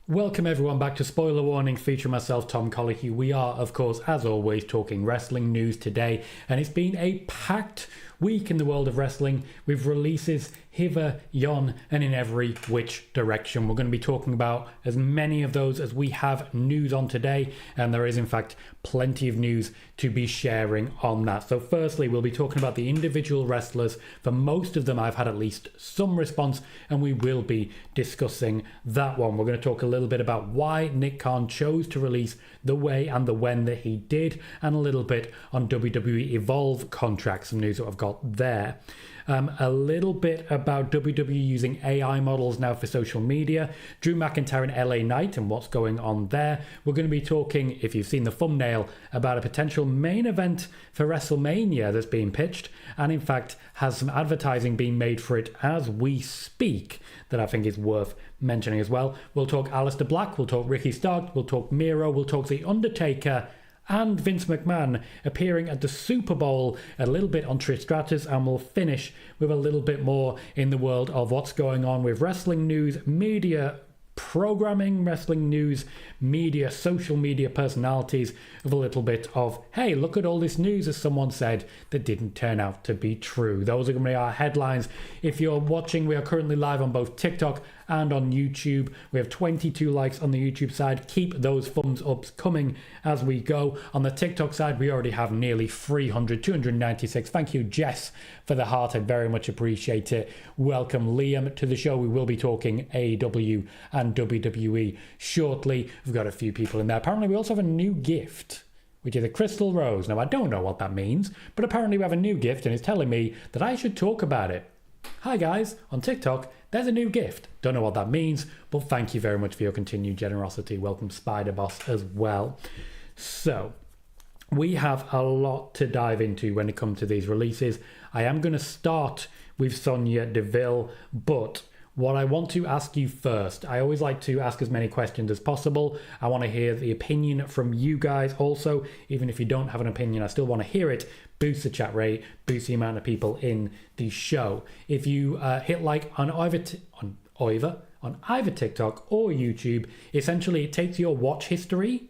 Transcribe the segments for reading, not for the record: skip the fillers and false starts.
Welcome everyone back to Spoiler Warning, featuring myself, Tom Colohue. We are, of course, as always, talking wrestling news today, and it's been a packed week in the world of wrestling with releases hither, yon, and in every which direction. We're going to be talking about as many of those as we have news on today, and there is in fact plenty of news to be sharing on that. So firstly, we'll be talking about the individual wrestlers. For most of them, I've had at least some response, and we will be discussing that one. We're going to talk a little bit about why Nick Khan chose to release the way and the when that he did, and a little bit on WWE Evolve contracts, some news that I've got there. A little bit about WWE using AI models now for social media, Drew McIntyre and LA Knight and what's going on there. We're going to be talking, if you've seen the thumbnail, about a potential main event for WrestleMania that's being pitched, and in fact has some advertising being made for it as we speak that I think is worth mentioning as well. We'll talk Aleister Black, we'll talk Ricky Starks, we'll talk Miro, we'll talk The Undertaker and Vince McMahon appearing at the Super Bowl, a little bit on Trish Stratus, and we'll finish with a little bit more in the world of what's going on with wrestling news, media programming, wrestling news, media, social media personalities, with a little bit of, hey, look at all this news, as someone said, that didn't turn out to be true. Those are going to be our headlines. If you're watching, we are currently live on both TikTok and on YouTube. We have 22 likes on the YouTube side. Keep those thumbs ups coming as we go. On the TikTok side, we already have nearly 300, 296. Thank you, Jess, for the heart. I very much appreciate it. Welcome, Liam, to the show. We will be talking AEW and WWE shortly. We've got a few people in there. Apparently, we also have a new gift, which is a crystal rose. Now, I don't know what that means, but apparently we have a new gift, and it's telling me that I should talk about it. Hi guys, on TikTok, there's a new gift. Don't know what that means, but thank you very much for your continued generosity. Welcome Spider Boss as well. So, we have a lot to dive into when it comes to these releases. I am going to start with Sonya Deville, but what I want to ask you first, I always like to ask as many questions as possible. I want to hear the opinion from you guys also. Even if you don't have an opinion, I still want to hear it. Boost the chat rate, boost the amount of people in the show. If you hit like on either TikTok or YouTube, essentially it takes your watch history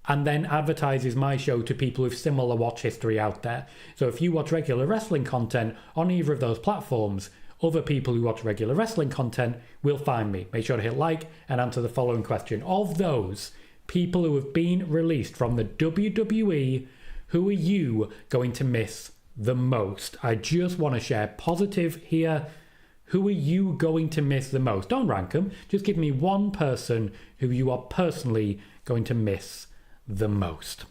and then advertises my show to people with similar watch history out there. So if you watch regular wrestling content on either of those platforms, other people who watch regular wrestling content will find me. Make sure to hit like and answer the following question. Of those people who have been released from the WWE, who are you going to miss the most? I just want to share positive here. Who are you going to miss the most? Don't rank them. Just give me one person who you are personally going to miss the most.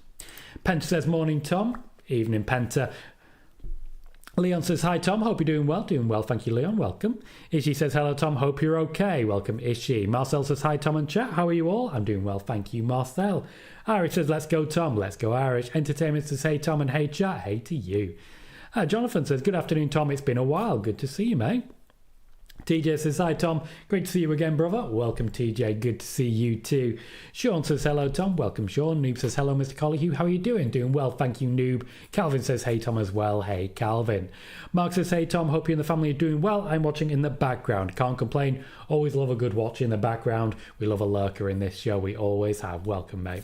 Penta says, morning, Tom. Evening, Penta. Leon says, hi, Tom. Hope you're doing well. Doing well. Thank you, Leon. Welcome. Ishi says, hello, Tom. Hope you're okay. Welcome, Ishi. Marcel says, hi, Tom and chat. How are you all? I'm doing well. Thank you, Marcel. Irish says, let's go, Tom. Let's go, Irish. Entertainment says, hey, Tom, and hey, chat. Hey to you. Jonathan says, good afternoon, Tom. It's been a while. Good to see you, mate. TJ says, hi, Tom. Great to see you again, brother. Welcome, TJ. Good to see you too. Sean says, hello, Tom. Welcome, Sean. Noob says, hello, Mr. Colohue. How are you doing? Doing well. Thank you, Noob. Calvin says, hey, Tom, as well. Hey, Calvin. Mark says, hey, Tom. Hope you and the family are doing well. I'm watching in the background. Can't complain. Always love a good watch in the background. We love a lurker in this show. We always have. Welcome, mate.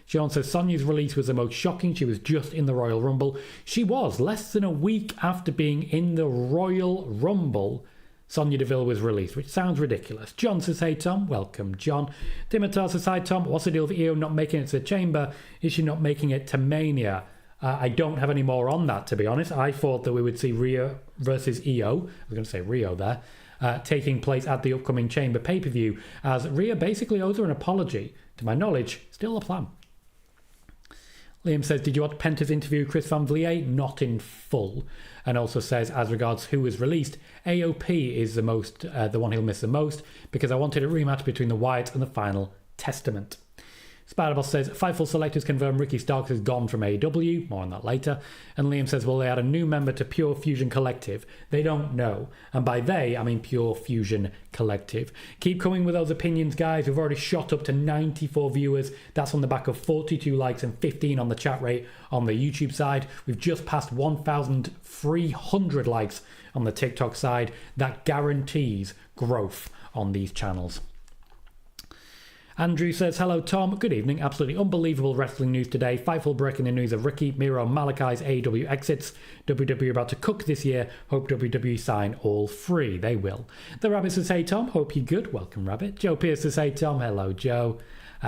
Sean says, Sonya's release was the most shocking. She was just in the Royal Rumble. She was. Less than a week after being in the Royal Rumble, Sonya Deville was released, which sounds ridiculous. John says, hey, Tom. Welcome, John. Dimitar says, hi, Tom. What's the deal with EO not making it to the Chamber? Is she not making it to Mania? I don't have any more on that, to be honest. I thought that we would see Rhea versus EO. I was going to say Rio there. Taking place at the upcoming Chamber pay-per-view, as Rhea basically owes her an apology. To my knowledge, still a plan. Liam says, did you watch Penta's interview with Chris Van Vliet? Not in full. And also says, as regards who was released, AOP is the one he'll miss the most, because I wanted a rematch between the Wyatts and the Final Testament. Spiderboss says, Fightful selectors confirm Ricky Starks is gone from AEW. More on that later. And Liam says, well, they add a new member to Pure Fusion Collective. They don't know. And by they, I mean Pure Fusion Collective. Keep coming with those opinions, guys. We've already shot up to 94 viewers. That's on the back of 42 likes and 15 on the chat rate on the YouTube side. We've just passed 1,300 likes on the TikTok side. That guarantees growth on these channels. Andrew says, hello Tom, good evening, absolutely unbelievable wrestling news today. Fightful breaking the news of Ricky, Miro, Malachi's AEW exits. WWE about to cook this year, hope WWE sign all three. They will. The Rabbit says, hey Tom, hope you're good, welcome Rabbit. Joe Pierce says, hey Tom, hello Joe.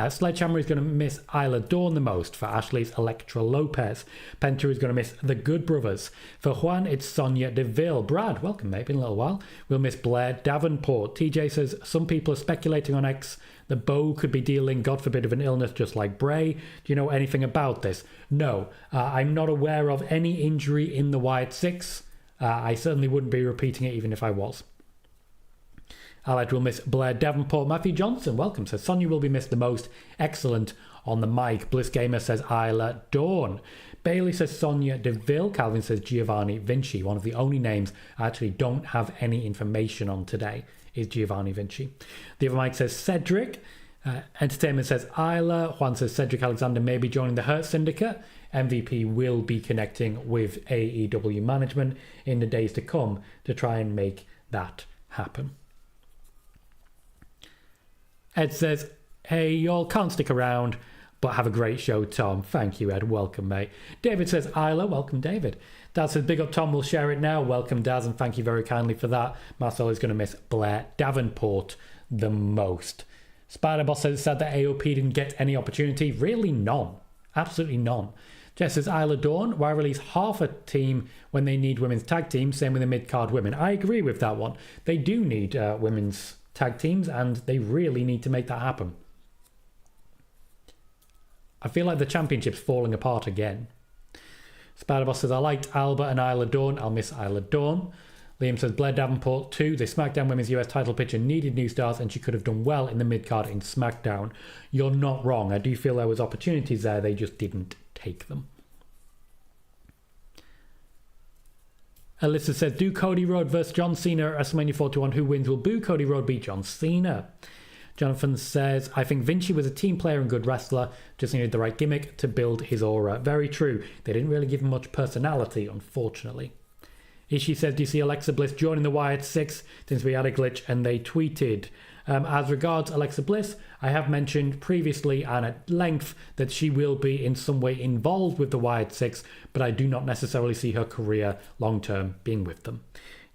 Sledgehammer is going to miss Isla Dawn the most. For Ashley's Elektra Lopez. Penta is going to miss the Good Brothers. For Juan, it's Sonya Deville. Brad, welcome mate, been a little while. We'll miss Blair Davenport. TJ says, some people are speculating on X the Bo could be dealing, God forbid, of an illness just like Bray. Do you know anything about this? No, I'm not aware of any injury in the Wyatt Six. I certainly wouldn't be repeating it even if I was. Allied will miss Blair Davenport. Matthew Johnson, welcome, says Sonya will be missed the most. Excellent on the mic. Bliss Gamer says Isla Dawn. Bailey says Sonya Deville. Calvin says Giovanni Vinci. One of the only names I actually don't have any information on today is Giovanni Vinci. The other mic says Cedric. Entertainment says Isla. Juan says Cedric Alexander may be joining the Hurt Syndicate. MVP will be connecting with AEW management in the days to come to try and make that happen. Ed says, hey, y'all can't stick around, but have a great show, Tom. Thank you, Ed. Welcome, mate. David says, Isla. Welcome, David. Daz says, big up, Tom. We'll share it now. Welcome, Daz, and thank you very kindly for that. Marcel is going to miss Blair Davenport the most. Spider-Boss says it's sad that AOP didn't get any opportunity. Really none. Absolutely none. Jess says, Isla Dawn, why release half a team when they need women's tag teams? Same with the mid-card women. I agree with that one. They do need women's tag teams, and they really need to make that happen. I feel like the championship's falling apart again. Spider-Boss says, I liked Alba and Isla Dawn. I'll miss Isla Dawn. Liam says, Blair Davenport 2. The SmackDown Women's US title picture needed new stars, and she could have done well in the mid-card in SmackDown. You're not wrong. I do feel there was opportunities there. They just didn't take them. Alyssa says, do Cody Rhodes versus John Cena at WrestleMania 41. Who wins? Will boo Cody Rhodes beat John Cena? Jonathan says, I think Vinci was a team player and good wrestler, just needed the right gimmick to build his aura. Very true. They didn't really give him much personality, unfortunately. Ishii says, do you see Alexa Bliss joining the Wyatt Six since we had a glitch and they tweeted? As regards Alexa Bliss, I have mentioned previously and at length that she will be in some way involved with the Wyatt Six, but I do not necessarily see her career long-term being with them.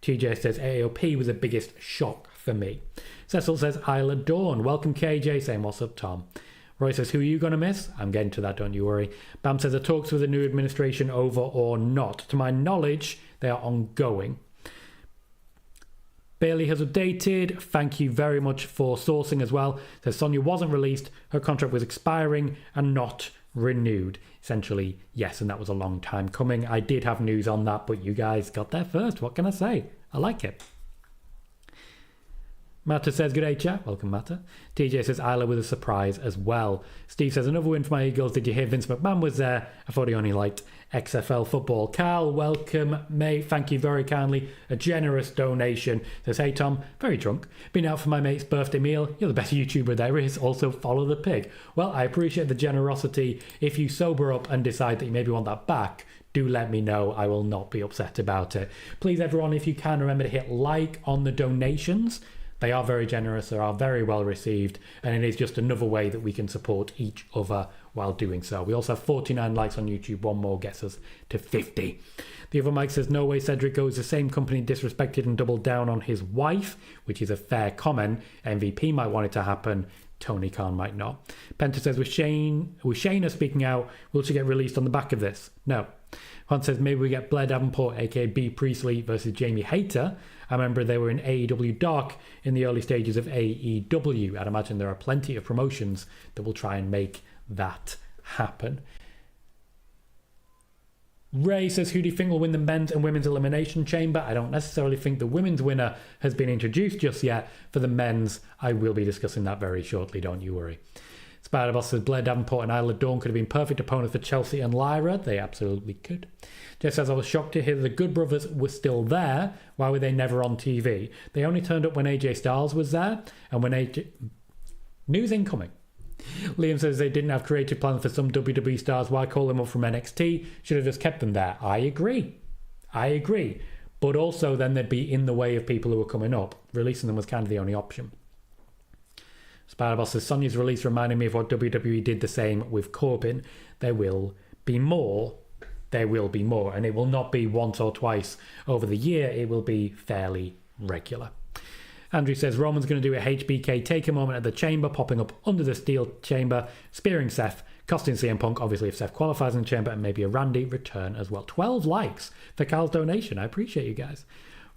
TJ says, AOP was the biggest shock for me. Cecil says, Isla Dawn. Welcome, KJ, saying, what's up, Tom? Roy says, who are you going to miss? I'm getting to that, don't you worry. Bam says, are talks with the new administration over or not? To my knowledge, they are ongoing. Bailey has updated. Thank you very much for sourcing as well. Says Sonya wasn't released. Her contract was expiring and not renewed. Essentially, yes, and that was a long time coming. I did have news on that, but you guys got there first. What can I say? I like it. Matta says, good day, chat. Welcome, Matta. TJ says, Isla with a surprise as well. Steve says, another win for my Eagles. Did you hear Vince McMahon was there? I thought he only liked XFL football. Carl, welcome, mate. Thank you very kindly. A generous donation. Says, hey, Tom, very drunk. Been out for my mate's birthday meal. You're the best YouTuber there is. Also, follow the pig. Well, I appreciate the generosity. If you sober up and decide that you maybe want that back, do let me know. I will not be upset about it. Please, everyone, if you can, remember to hit like on the donations. They are very generous, they are very well received, and it is just another way that we can support each other while doing so. We also have 49 likes on YouTube, one more gets us to 50. The other Mike says, no way Cedric goes the same company disrespected and doubled down on his wife, which is a fair comment. MVP might want it to happen, Tony Khan might not. Penta says, with Shayna speaking out, will she get released on the back of this? No. Juan says, maybe we get Blair Davenport, aka B. Priestley versus Jamie Hayter. I remember they were in AEW Dark in the early stages of AEW. I'd imagine there are plenty of promotions that will try and make that happen. Ray says, who do you think will win the men's and women's elimination chamber? I don't necessarily think the women's winner has been introduced just yet. For the men's, I will be discussing that very shortly, don't you worry. Spider-Boss says, Blair Davenport and Isla Dawn could have been perfect opponents for Chelsea and Lyra. They absolutely could. Jeff says, I was shocked to hear the Good Brothers were still there. Why were they never on TV? They only turned up when AJ Styles was there, and when AJ... News incoming. Liam says they didn't have creative plans for some WWE stars. Why call them up from NXT? Should have just kept them there. I agree. But also then they'd be in the way of people who were coming up. Releasing them was kind of the only option. Spider-Boss says, Sonya's release reminded me of what WWE did the same with Corbin. There will be more. There will be more. And it will not be once or twice over the year. It will be fairly regular. Andrew says, Roman's going to do a HBK take a moment at the chamber, popping up under the steel chamber, spearing Seth, costing CM Punk, obviously, if Seth qualifies in the chamber, and maybe a Randy return as well. 12 likes for Carl's donation. I appreciate you guys.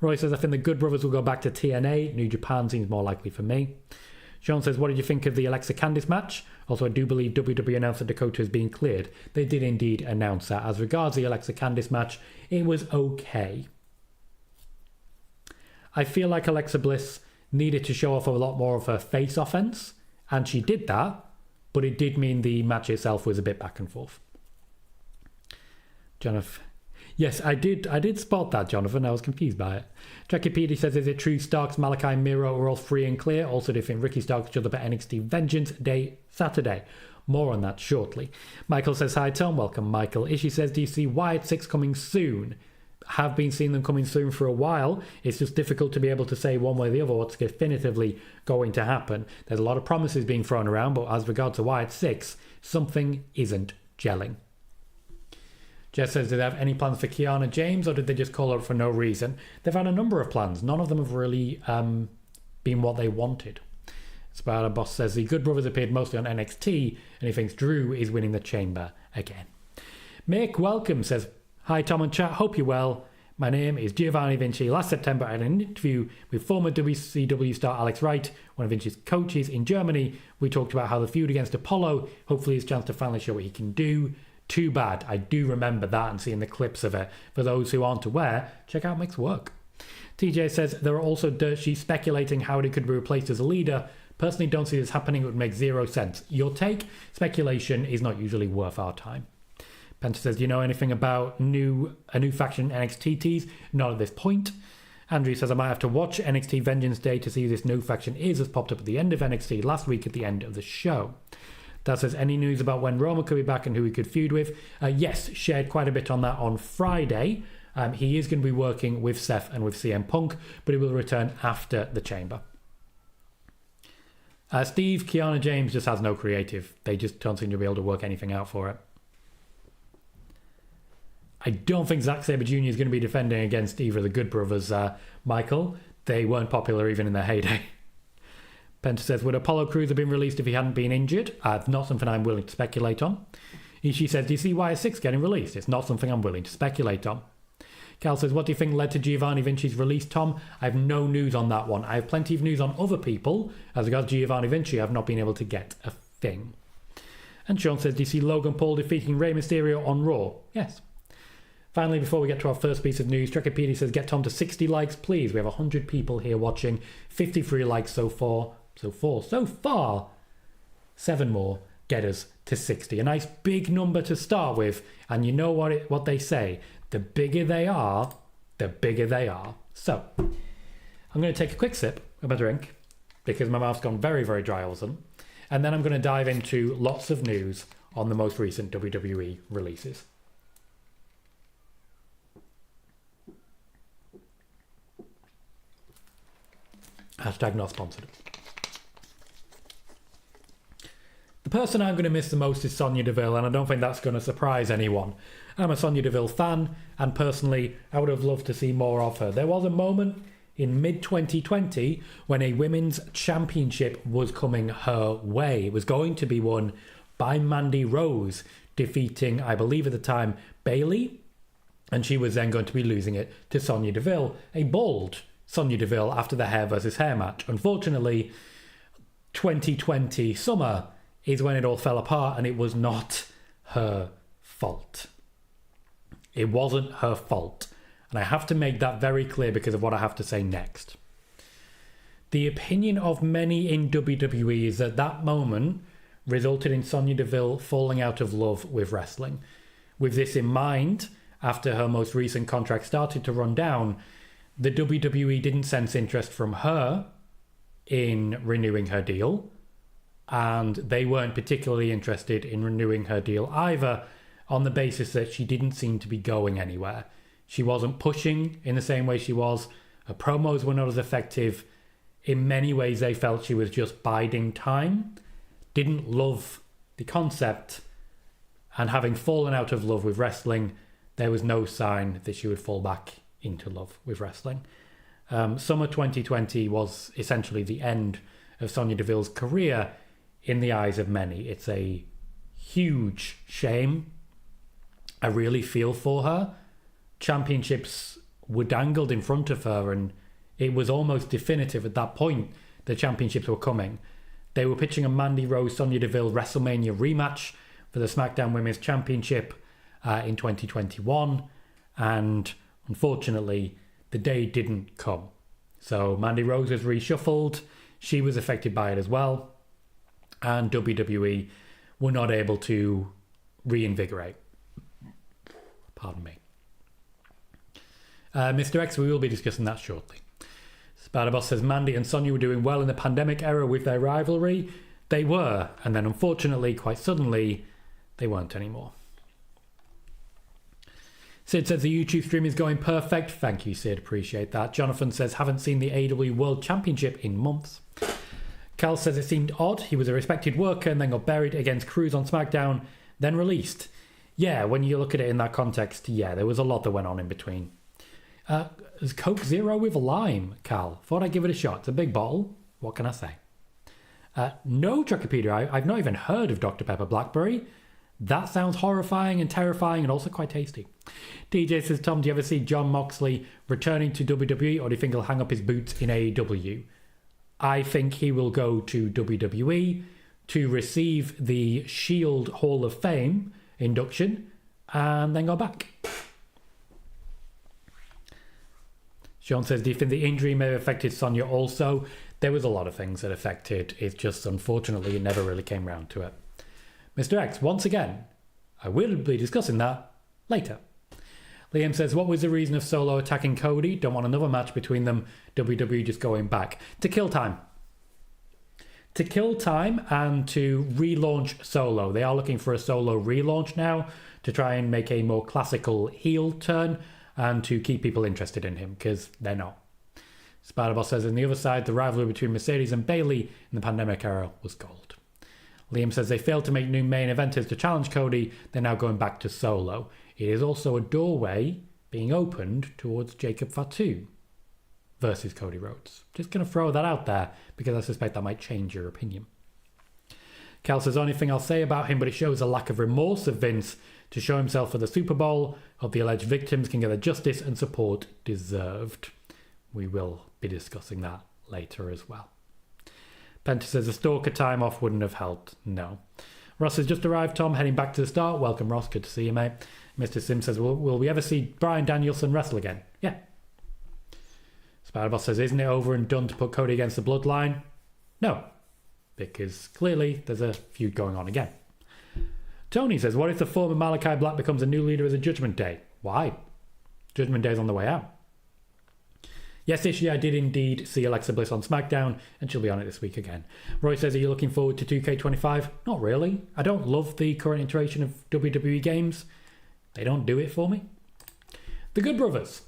Roy says, I think the Good Brothers will go back to TNA. New Japan seems more likely for me. Sean says, what did you think of the Alexa Candice match? Also, I do believe WWE announced that Dakota has been cleared. They did indeed announce that. As regards the Alexa Candice match, it was okay. I feel like Alexa Bliss needed to show off a lot more of her face offense, and she did that, but it did mean the match itself was a bit back and forth. Jonathan. Yes, I did spot that, Jonathan. I was confused by it. Jackie Petey says, is it true Starks, Malachi, Miro are all free and clear? Also, do you think Ricky Starks should have at NXT Vengeance Day Saturday? More on that shortly. Michael says, hi, Tom. Welcome, Michael. Ishii says, do you see Wyatt 6 coming soon? Have been seeing them coming soon for a while. It's just difficult to be able to say one way or the other what's definitively going to happen. There's a lot of promises being thrown around, but as regards to Wyatt 6, something isn't gelling. Jess says, did they have any plans for Kiana James, or did they just call her up for no reason? They've had a number of plans. None of them have really been what they wanted. Spider Boss says, the Good Brothers appeared mostly on NXT, and he thinks Drew is winning the chamber again. Mick Welcome says, hi Tom and chat, hope you're well. My name is Giovanni Vinci. Last September I had an interview with former WCW star Alex Wright, one of Vinci's coaches in Germany. We talked about how the feud against Apollo, hopefully his chance to finally show what he can do. Too bad. I do remember that and seeing the clips of it. For those who aren't aware, check out Mick's work. TJ says, there are also dirt sheets speculating how he could be replaced as a leader. Personally don't see this happening. It would make zero sense. Your take? Speculation is not usually worth our time. Penta says, do you know anything about a new faction NXT tease? Not at this point. Andrew says, I might have to watch NXT Vengeance Day to see who this new faction is, as popped up at the end of NXT last week at the end of the show. That says, any news about when Roman could be back and who he could feud with? Yes, shared quite a bit on that on Friday. He is going to be working with Seth and with CM Punk, but he will return after the chamber. Steve, Kiana James just has no creative. They just don't seem to be able to work anything out for it. I don't think Zack Sabre Jr. is going to be defending against either of the Good Brothers, Michael. They weren't popular even in their heyday. Penta says, would Apollo Crews have been released if he hadn't been injured? Not something I'm willing to speculate on. Ishii says, do you see YS6 getting released? It's not something I'm willing to speculate on. Cal says, what do you think led to Giovanni Vinci's release, Tom? I have no news on that one. I have plenty of news on other people. As regards Giovanni Vinci, I have not been able to get a thing. And Sean says, do you see Logan Paul defeating Rey Mysterio on Raw? Yes. Finally, before we get to our first piece of news, Trekkipedia says, get Tom to 60 likes, please. We have 100 people here watching. 53 likes so far. 7 more get us to 60. A nice big number to start with. And you know what they say. The bigger they are, the bigger they are. So, I'm going to take a quick sip of my drink because my mouth's gone very, very dry all of a sudden. And then I'm going to dive into lots of news on the most recent WWE releases. Hashtag not sponsored. The person I'm going to miss the most is Sonya Deville, and I don't think that's going to surprise anyone. I'm a Sonya Deville fan, and personally, I would have loved to see more of her. There was a moment in mid-2020 when a women's championship was coming her way. It was going to be won by Mandy Rose, defeating, I believe at the time, Bayley, and she was then going to be losing it to Sonya Deville, a bald Sonya Deville after the hair versus hair match. Unfortunately, 2020 summer is when it all fell apart, and it was not her fault. It wasn't her fault. And I have to make that very clear because of what I have to say next. The opinion of many in WWE is that that moment resulted in Sonya Deville falling out of love with wrestling. With this in mind, after her most recent contract started to run down, the WWE didn't sense interest from her in renewing her deal, and they weren't particularly interested in renewing her deal either, on the basis that she didn't seem to be going anywhere. She wasn't pushing in the same way she was. Her promos were not as effective. in many ways they felt she was just biding time, didn't love the concept, and having fallen out of love with wrestling, there was no sign that she would fall back into love with wrestling. Summer 2020 was essentially the end of Sonya Deville's career in the eyes of many. It's a huge shame. I really feel for her. Championships were dangled in front of her, and it was almost definitive at that point the championships were coming. They were pitching a Mandy Rose Sonya Deville Wrestlemania rematch for the SmackDown Women's Championship in 2021, and unfortunately the day didn't come. So Mandy Rose was reshuffled, she was affected by it as well, and WWE were not able to reinvigorate. Pardon me. Mr. X, we will be discussing that shortly. Spider-Boss says Mandy and Sonya were doing well in the pandemic era with their rivalry. They were, and then unfortunately, quite suddenly, they weren't anymore. Sid says the YouTube stream is going perfect. Thank you, Sid. Appreciate that. Jonathan says haven't seen the AEW World Championship in months. Cal says it seemed odd. He was a respected worker and then got buried against Cruz on SmackDown, then released. Yeah, when you look at it in that context, yeah, there was a lot that went on in between. There's Coke Zero with a lime, Cal. Thought I'd give it a shot. It's a big bottle. What can I say? No, Truckopedia. I've not even heard of Dr. Pepper Blackberry. That sounds horrifying and terrifying and also quite tasty. DJ says, Tom, do you ever see Jon Moxley returning to WWE, or do you think he'll hang up his boots in AEW? I think he will go to WWE to receive the Shield Hall of Fame induction and then go back. Sean says, do you think the injury may have affected Sonya also? There was a lot of things that affected it, just unfortunately it never really came round to it. Mr. X, once again, I will be discussing that later. Liam says, what was the reason of Solo attacking Cody? Don't want another match between them. WWE just going back. To kill time. To kill time and to relaunch Solo. They are looking for a Solo relaunch now to try and make a more classical heel turn and to keep people interested in him, because they're not. Spider-Boss says, on the other side, the rivalry between Mercedes and Bayley in the pandemic era was gold. Liam says they failed to make new main eventers to challenge Cody. They're now going back to Solo. It is also a doorway being opened towards Jacob Fatu versus Cody Rhodes. Just going to throw that out there because I suspect that might change your opinion. Cal says, only thing I'll say about him, but it shows a lack of remorse of Vince to show himself for the Super Bowl. Hope the alleged victims can get the justice and support deserved. We will be discussing that later as well. Penta says a stalker time off wouldn't have helped. No. Ross has just arrived, Tom, heading back to the start. Welcome, Ross. Good to see you, mate. Mr. Sim says, will we ever see Bryan Danielson wrestle again? Yeah. Spider-Boss says, isn't it over and done to put Cody against the Bloodline? No. Because clearly there's a feud going on again. Tony says, what if the former Malachi Black becomes a new leader as a Judgment Day? Why? Judgment Day's on the way out. Yes, Ishii, I did indeed see Alexa Bliss on SmackDown, and she'll be on it this week again. Roy says, are you looking forward to 2K25? Not really. I don't love the current iteration of WWE games. They don't do it for me. The Good Brothers.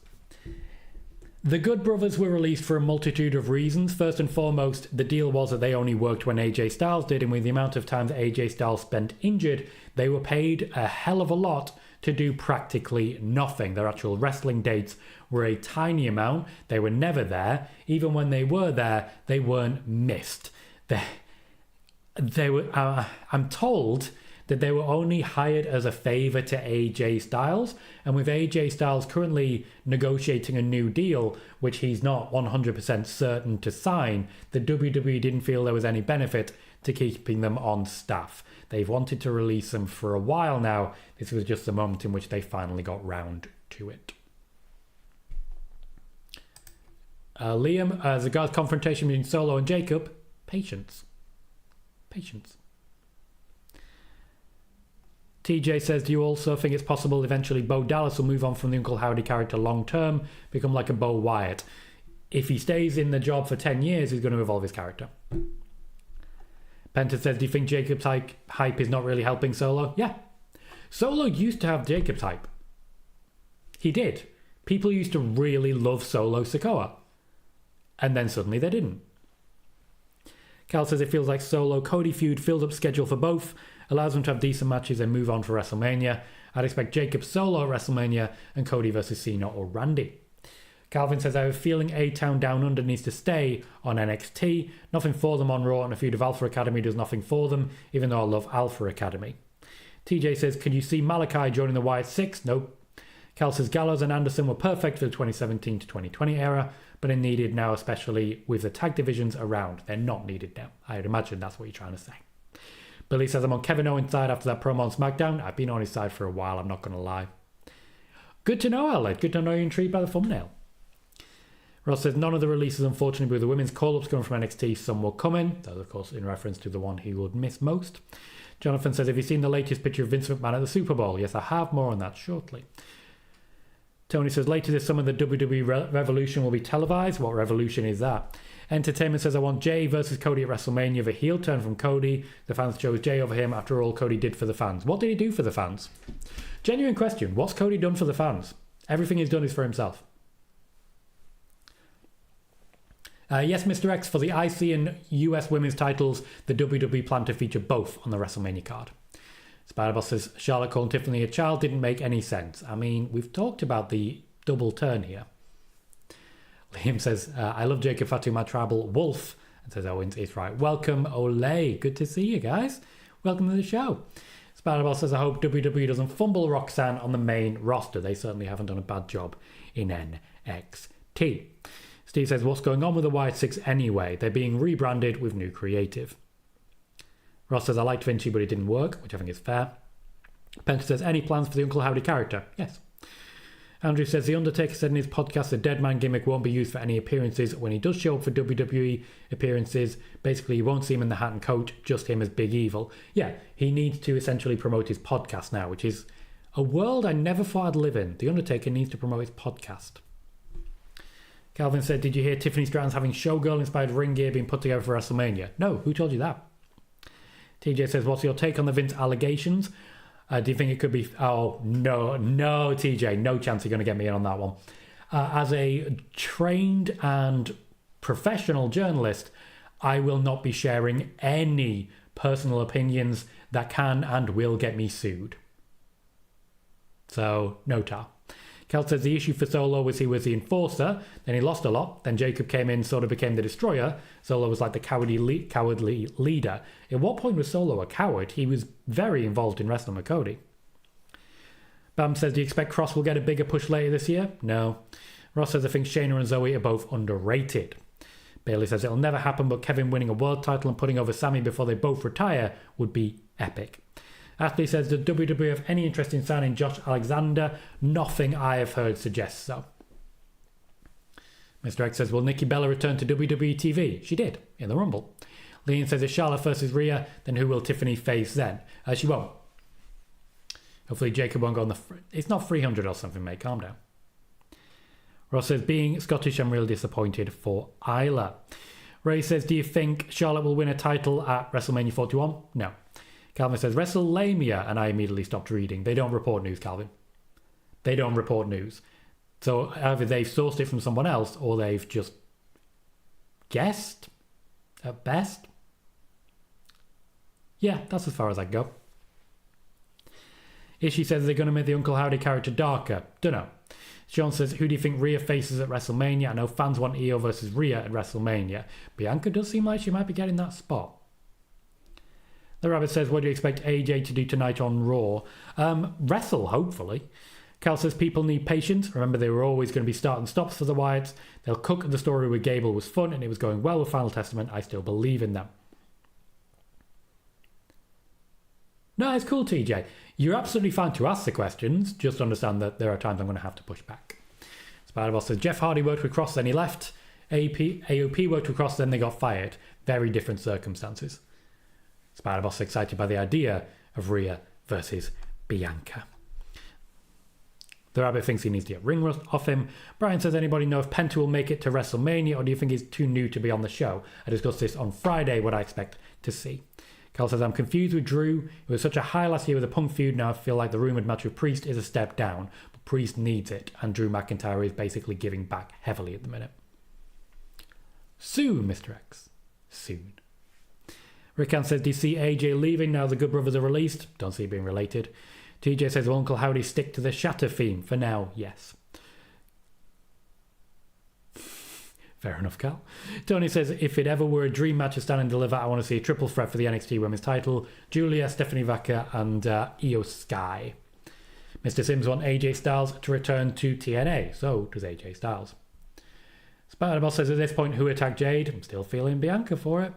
The Good Brothers were released for a multitude of reasons. First and foremost, the deal was that they only worked when AJ Styles did, and with the amount of time that AJ Styles spent injured, they were paid a hell of a lot to do practically nothing. Their actual wrestling dates were a tiny amount. They were never there. Even when they were there, they weren't missed. They were. I'm told that they were only hired as a favour to AJ Styles, and with AJ Styles currently negotiating a new deal, which he's not 100% certain to sign, the WWE didn't feel there was any benefit to keeping them on staff. They've wanted to release them for a while now. This was just the moment in which they finally got round to it. Liam, as regards confrontation between Solo and Jacob, patience. Patience. TJ says, do you also think it's possible eventually Bo Dallas will move on from the Uncle Howdy character long term, become like a Bo Wyatt? If he stays in the job for 10 years, he's going to evolve his character. Penta says, do you think Jacob's hype is not really helping Solo? Yeah. Solo used to have Jacob's hype. He did. People used to really love Solo Sikoa. And then suddenly they didn't. Cal says it feels like Solo Cody feud fills up schedule for both, allows them to have decent matches and move on for WrestleMania. I'd expect Jacob Solo at WrestleMania and Cody versus Cena or Randy. Calvin says, I have a feeling A-Town Down Under needs to stay on NXT. Nothing for them on Raw, and a feud of Alpha Academy does nothing for them, even though I love Alpha Academy. TJ says, can you see Malachi joining the Wyatt Six? Nope. Cal says, Gallows and Anderson were perfect for the 2017 to 2020 era, but are needed now, especially with the tag divisions around. They're not needed now. I'd imagine that's what you're trying to say. Billy says, I'm on Kevin Owens' side after that promo on SmackDown. I've been on his side for a while, I'm not going to lie. Good to know, Alec. Good to know you're intrigued by the thumbnail. Ross says, none of the releases, unfortunately, with the women's call-ups coming from NXT, some were coming. That's, of course, in reference to the one he would miss most. Jonathan says, have you seen the latest picture of Vince McMahon at the Super Bowl? Yes, I have. More on that shortly. Tony says, later this summer, the WWE Revolution will be televised. What revolution is that? Entertainment says, I want Jay versus Cody at WrestleMania. The heel turn from Cody. The fans chose Jay over him after all Cody did for the fans. What did he do for the fans? Genuine question. What's Cody done for the fans? Everything he's done is for himself. Yes, Mr. X, for the IC and US women's titles, the WWE plan to feature both on the WrestleMania card. Spider-Boss says, Charlotte calling Tiffany a child didn't make any sense. I mean, we've talked about the double turn here. Liam says, I love Jacob Fatu, my tribal wolf. And says, Owens is right. Welcome, Olay. Good to see you guys. Welcome to the show. Spider-Boss says, I hope WWE doesn't fumble Roxanne on the main roster. They certainly haven't done a bad job in NXT. Steve says, what's going on with the Wyatt Six anyway? They're being rebranded with new creative. Ross says, I liked Vinci, but it didn't work, which I think is fair. Penta says, any plans for the Uncle Howdy character? Yes. Andrew says, The Undertaker said in his podcast the dead man gimmick won't be used for any appearances. When he does show up for WWE appearances, basically you won't see him in the hat and coat, just him as Big Evil. Yeah, he needs to essentially promote his podcast now, which is a world I never thought I'd live in. The Undertaker needs to promote his podcast. Calvin said, did you hear Tiffany Stratton's having showgirl-inspired ring gear being put together for WrestleMania? No, who told you that? TJ says, what's your take on the Vince allegations? Do you think it could be... Oh, no, TJ, no chance you're going to get me in on that one. As a trained and professional journalist, I will not be sharing any personal opinions that can and will get me sued. So, no tar. Kel says the issue for Solo was he was the enforcer, then he lost a lot, then Jacob came in, sort of became the destroyer. Solo was like the cowardly leader. At what point was Solo a coward? He was very involved in wrestling with Cody. Bam says, do you expect Cross will get a bigger push later this year? No. Ross says, I think Shayna and Zoe are both underrated. Bailey says, it'll never happen, but Kevin winning a world title and putting over Sammy before they both retire would be epic. Ashley says, does WWE have any interest in signing Josh Alexander? Nothing I have heard suggests so. Mr. X says, will Nikki Bella return to WWE TV? She did, in the Rumble. Leon says, if Charlotte versus Rhea, then who will Tiffany face then? She won't. Hopefully Jacob won't go on the... It's not 300 or something, mate. Calm down. Ross says, being Scottish, I'm really disappointed for Isla. Ray says, do you think Charlotte will win a title at WrestleMania 41? No. Calvin says, Wrestlemania, and I immediately stopped reading. They don't report news, Calvin. They don't report news. So either they've sourced it from someone else, or they've just guessed, at best. Yeah, that's as far as I go. Ishii says they're going to make the Uncle Howdy character darker. Dunno. Sean says, who do you think Rhea faces at WrestleMania? I know fans want Io versus Rhea at WrestleMania. Bianca does seem like she might be getting that spot. The Rabbit says, what do you expect AJ to do tonight on Raw? Wrestle, hopefully. Cal says, people need patience. Remember, they were always going to be start and stops for the Wyatts. They'll cook. The story with Gable was fun and it was going well with Final Testament. I still believe in them. No, it's cool, TJ. You're absolutely fine to ask the questions. Just understand that there are times I'm going to have to push back. Spider-Boss says, Jeff Hardy worked with Cross, then he left. AOP worked with Cross, then they got fired. Very different circumstances. Spider-Boss excited by the idea of Rhea versus Bianca. The Rabbit thinks he needs to get ring rust off him. Brian says, anybody know if Penta will make it to WrestleMania, or do you think he's too new to be on the show? I discussed this on Friday, what I expect to see. Carl says, I'm confused with Drew. It was such a high last year with the Punk feud. Now I feel like the rumoured match with Priest is a step down. But Priest needs it, and Drew McIntyre is basically giving back heavily at the minute. Soon, Mr. X. Soon. Rickan says, do you see AJ leaving now the Good Brothers are released? Don't see it being related. TJ says, will Uncle Howdy stick to the Shatter theme? For now, yes. Fair enough, Cal. Tony says, if it ever were a dream match to stand and deliver, I want to see a triple threat for the NXT Women's title. Julia, Stephanie Vaca, and Io Sky. Mr. Sims wants AJ Styles to return to TNA. So does AJ Styles. Spider-Boss says, at this point, who attacked Jade? I'm still feeling Bianca for it.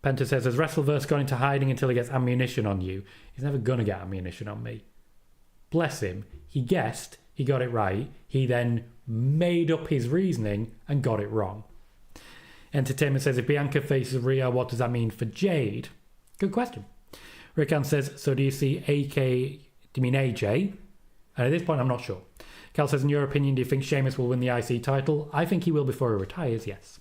Penta says, has Wrestleverse gone into hiding until he gets ammunition on you? He's never going to get ammunition on me. Bless him. He guessed, he got it right. He then made up his reasoning and got it wrong. Entertainment says, if Bianca faces Rhea, what does that mean for Jade? Good question. Rickan says, so do you see do you mean AJ? And at this point, I'm not sure. Cal says, in your opinion, do you think Sheamus will win the IC title? I think he will before he retires, yes.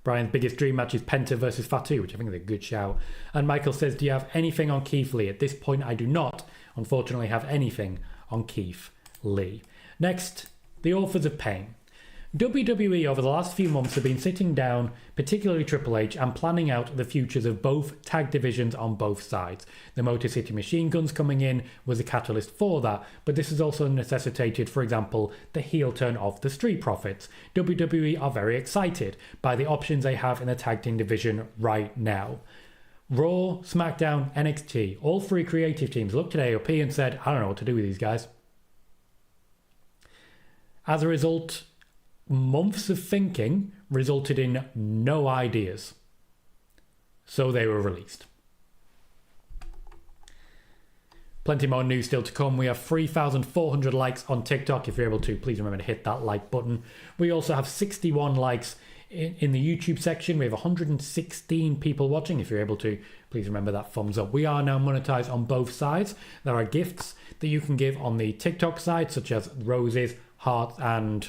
Brian's biggest dream match is Penta versus Fatu, which I think is a good shout. And Michael says, do you have anything on Keith Lee? At this point, I do not, unfortunately, have anything on Keith Lee. Next, the Authors of Pain. WWE over the last few months have been sitting down, particularly Triple H, and planning out the futures of both tag divisions on both sides. The Motor City Machine Guns coming in was a catalyst for that, but this has also necessitated, for example, the heel turn of the Street Profits. WWE are very excited by the options they have in the tag team division right now. Raw, SmackDown, NXT, all three creative teams looked at AOP and said, I don't know what to do with these guys. As a result, months of thinking resulted in no ideas. So they were released. Plenty more news still to come. We have 3,400 likes on TikTok. If you're able to, please remember to hit that like button. We also have 61 likes in the YouTube section. We have 116 people watching. If you're able to, please remember that thumbs up. We are now monetized on both sides. There are gifts that you can give on the TikTok side, such as roses, hearts, and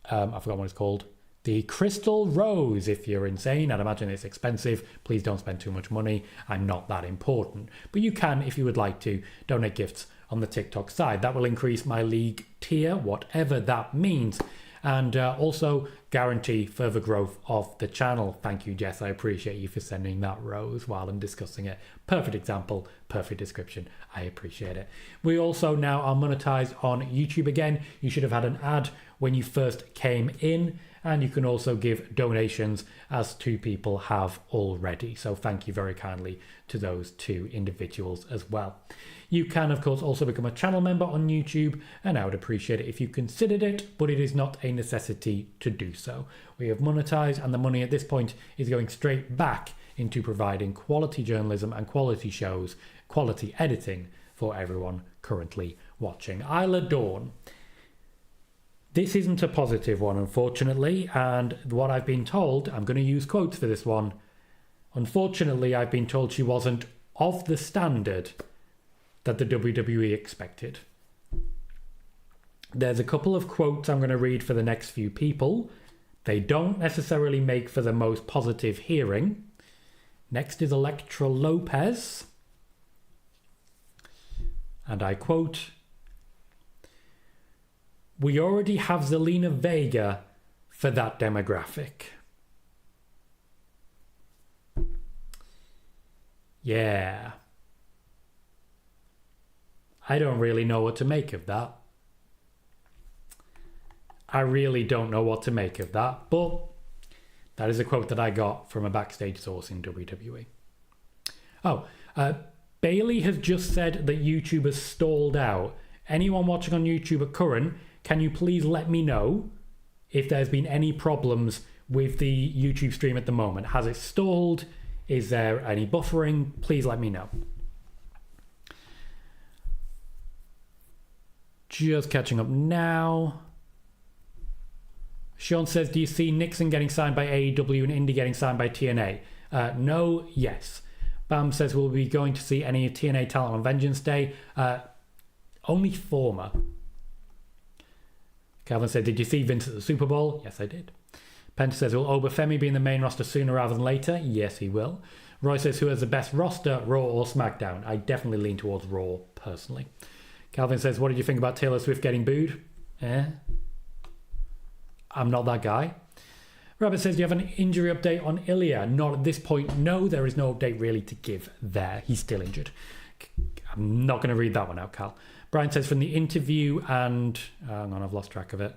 I forgot what it's called. The Crystal Rose. If you're insane, I'd imagine it's expensive. Please don't spend too much money. I'm not that important. But you can, if you would like to, donate gifts on the TikTok side. That will increase my league tier, whatever that means. And also guarantee further growth of the channel. Thank you, Jess. I appreciate you for sending that rose while I'm discussing it. Perfect example, perfect description. I appreciate it. We also now are monetized on YouTube again. You should have had an ad when you first came in. And you can also give donations, as two people have already. So thank you very kindly to those two individuals as well. You can, of course, also become a channel member on YouTube, and I would appreciate it if you considered it, but it is not a necessity to do so. We have monetized, and the money at this point is going straight back into providing quality journalism and quality shows, quality editing for everyone currently watching. Isla Dawn. This isn't a positive one, unfortunately, and what I've been told, I'm going to use quotes for this one. Unfortunately, I've been told she wasn't of the standard that the WWE expected. There's a couple of quotes I'm going to read for the next few people. They don't necessarily make for the most positive hearing. Next is Elektra Lopez. And I quote, "We already have Zelina Vega for that demographic." Yeah. I don't really know what to make of that. I really don't know what to make of that, but that is a quote that I got from a backstage source in WWE. Bailey has just said that YouTube has stalled out. Anyone watching on YouTube at current, can you please let me know if there's been any problems with the YouTube stream at the moment? Has it stalled? Is there any buffering? Please let me know. Just catching up now. Sean says, do you see Nixon getting signed by AEW and Indy getting signed by TNA? No, yes. Bam says, will we be going to see any TNA talent on Vengeance Day? Only former. Calvin said, did you see Vince at the Superbowl? Yes, I did. Penta says, will Obafemi be in the main roster sooner rather than later? Yes, he will. Roy says, who has the best roster, Raw or SmackDown? I definitely lean towards Raw, personally. Calvin says, what did you think about Taylor Swift getting booed? I'm not that guy. Rabbit says, do you have an injury update on Ilya? Not at this point. No, there is no update really to give there. He's still injured. I'm not going to read that one out, Cal. Brian says, from the interview and... hang on, I've lost track of it.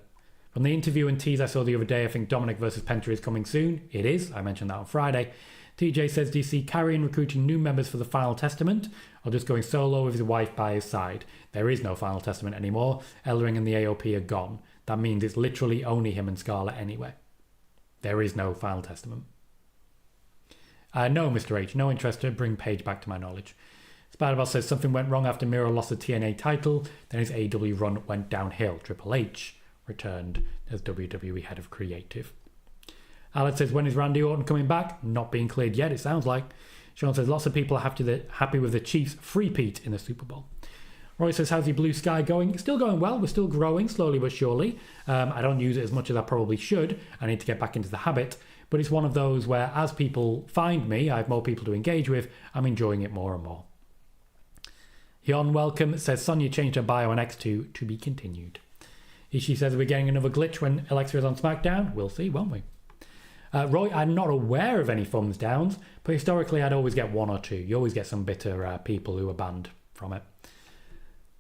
From the interview and tease I saw the other day, I think Dominic versus Penta is coming soon. It is. I mentioned that on Friday. TJ says, do you see Karrion recruiting new members for the Final Testament or just going solo with his wife by his side? There is no Final Testament anymore. Ellering and the AOP are gone. That means it's literally only him and Scarlett anyway. There is no Final Testament. No, Mr. H. No interest to bring Paige back to my knowledge. Spider-Boss says something went wrong after Miro lost the TNA title. Then his AEW run went downhill. Triple H returned as WWE head of creative. Alex says, when is Randy Orton coming back? Not being cleared yet, it sounds like. Sean says, lots of people are happy with the Chiefs' three-peat in the Super Bowl. Roy says, how's your Blue Sky going? It's still going well. We're still growing slowly but surely. I don't use it as much as I probably should. I need to get back into the habit. But it's one of those where as people find me, I have more people to engage with. I'm enjoying it more and more. Yon Welcome says, Sonya changed her bio on X2 to be continued. Ishii says, we're getting another glitch when Alexa is on SmackDown. We'll see, won't we? Roy, I'm not aware of any thumbs downs, but historically I'd always get one or two. You always get some bitter people who are banned from it.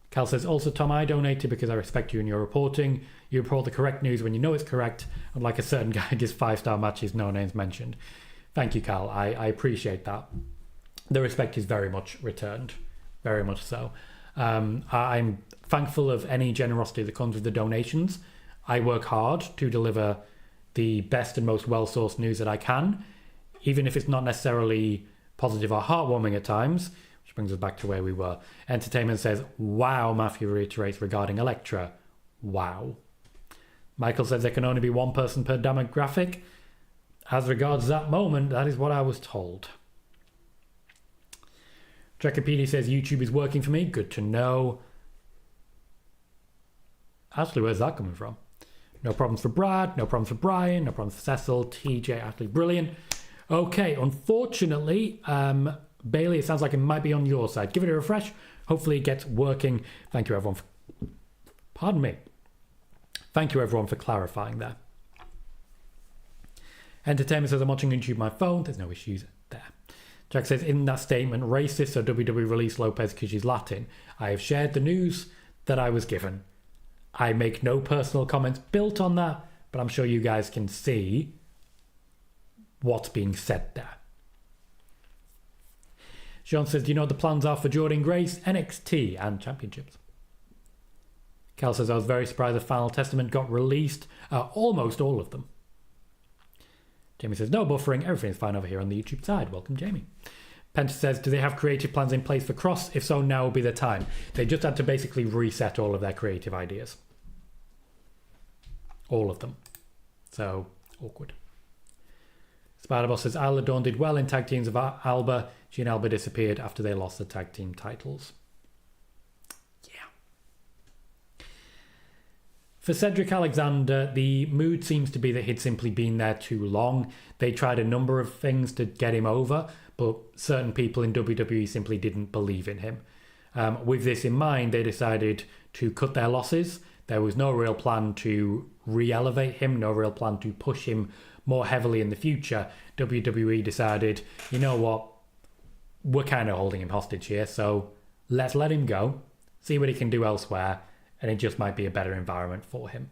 Cal says, also, Tom, I donated because I respect you and your reporting. You report the correct news when you know it's correct, unlike a certain guy who gives 5-star matches, no names mentioned. Thank you, Cal. I appreciate that. The respect is very much returned. Very much so. I'm thankful of any generosity that comes with the donations. I work hard to deliver the best and most well-sourced news that I can, even if it's not necessarily positive or heartwarming at times, which brings us back to where we were. Entertainment says, wow, Matthew reiterates regarding Elektra. Wow. Michael says there can only be one person per demographic. As regards that moment, that is what I was told. Trekkipedia says YouTube is working for me. Good to know. Actually, where's that coming from? No problems for Brad, no problems for Brian, no problems for Cecil, TJ, actually brilliant. Okay, unfortunately, Bailey, it sounds like it might be on your side. Give it a refresh. Hopefully it gets working. Thank you, everyone. Pardon me. Thank you, everyone, for clarifying there. Entertainment says, I'm watching YouTube on my phone. There's no issues there. Jack says, in that statement, racist, so WWE released Lopez because she's Latin. I have shared the news that I was given. I make no personal comments built on that, but I'm sure you guys can see what's being said there. Sean says, do you know what the plans are for Jordan Grace, NXT and championships? Cal says, I was very surprised the Final Testament got released. Almost all of them. Jamie says, no buffering, everything's fine over here on the YouTube side. Welcome, Jamie. Penta says, do they have creative plans in place for Cross? If so, now will be the time. They just had to basically reset all of their creative ideas. All of them. So, awkward. Spider-Boss says, Isla Dawn did well in tag teams of Alba. She and Alba disappeared after they lost the tag team titles. Yeah. For Cedric Alexander, the mood seems to be that he'd simply been there too long. They tried a number of things to get him over, but certain people in WWE simply didn't believe in him. With this in mind, they decided to cut their losses. There was no real plan to re-elevate him, no real plan to push him more heavily in the future. WWE decided, you know what, we're kind of holding him hostage here, so let's let him go, see what he can do elsewhere, and it just might be a better environment for him.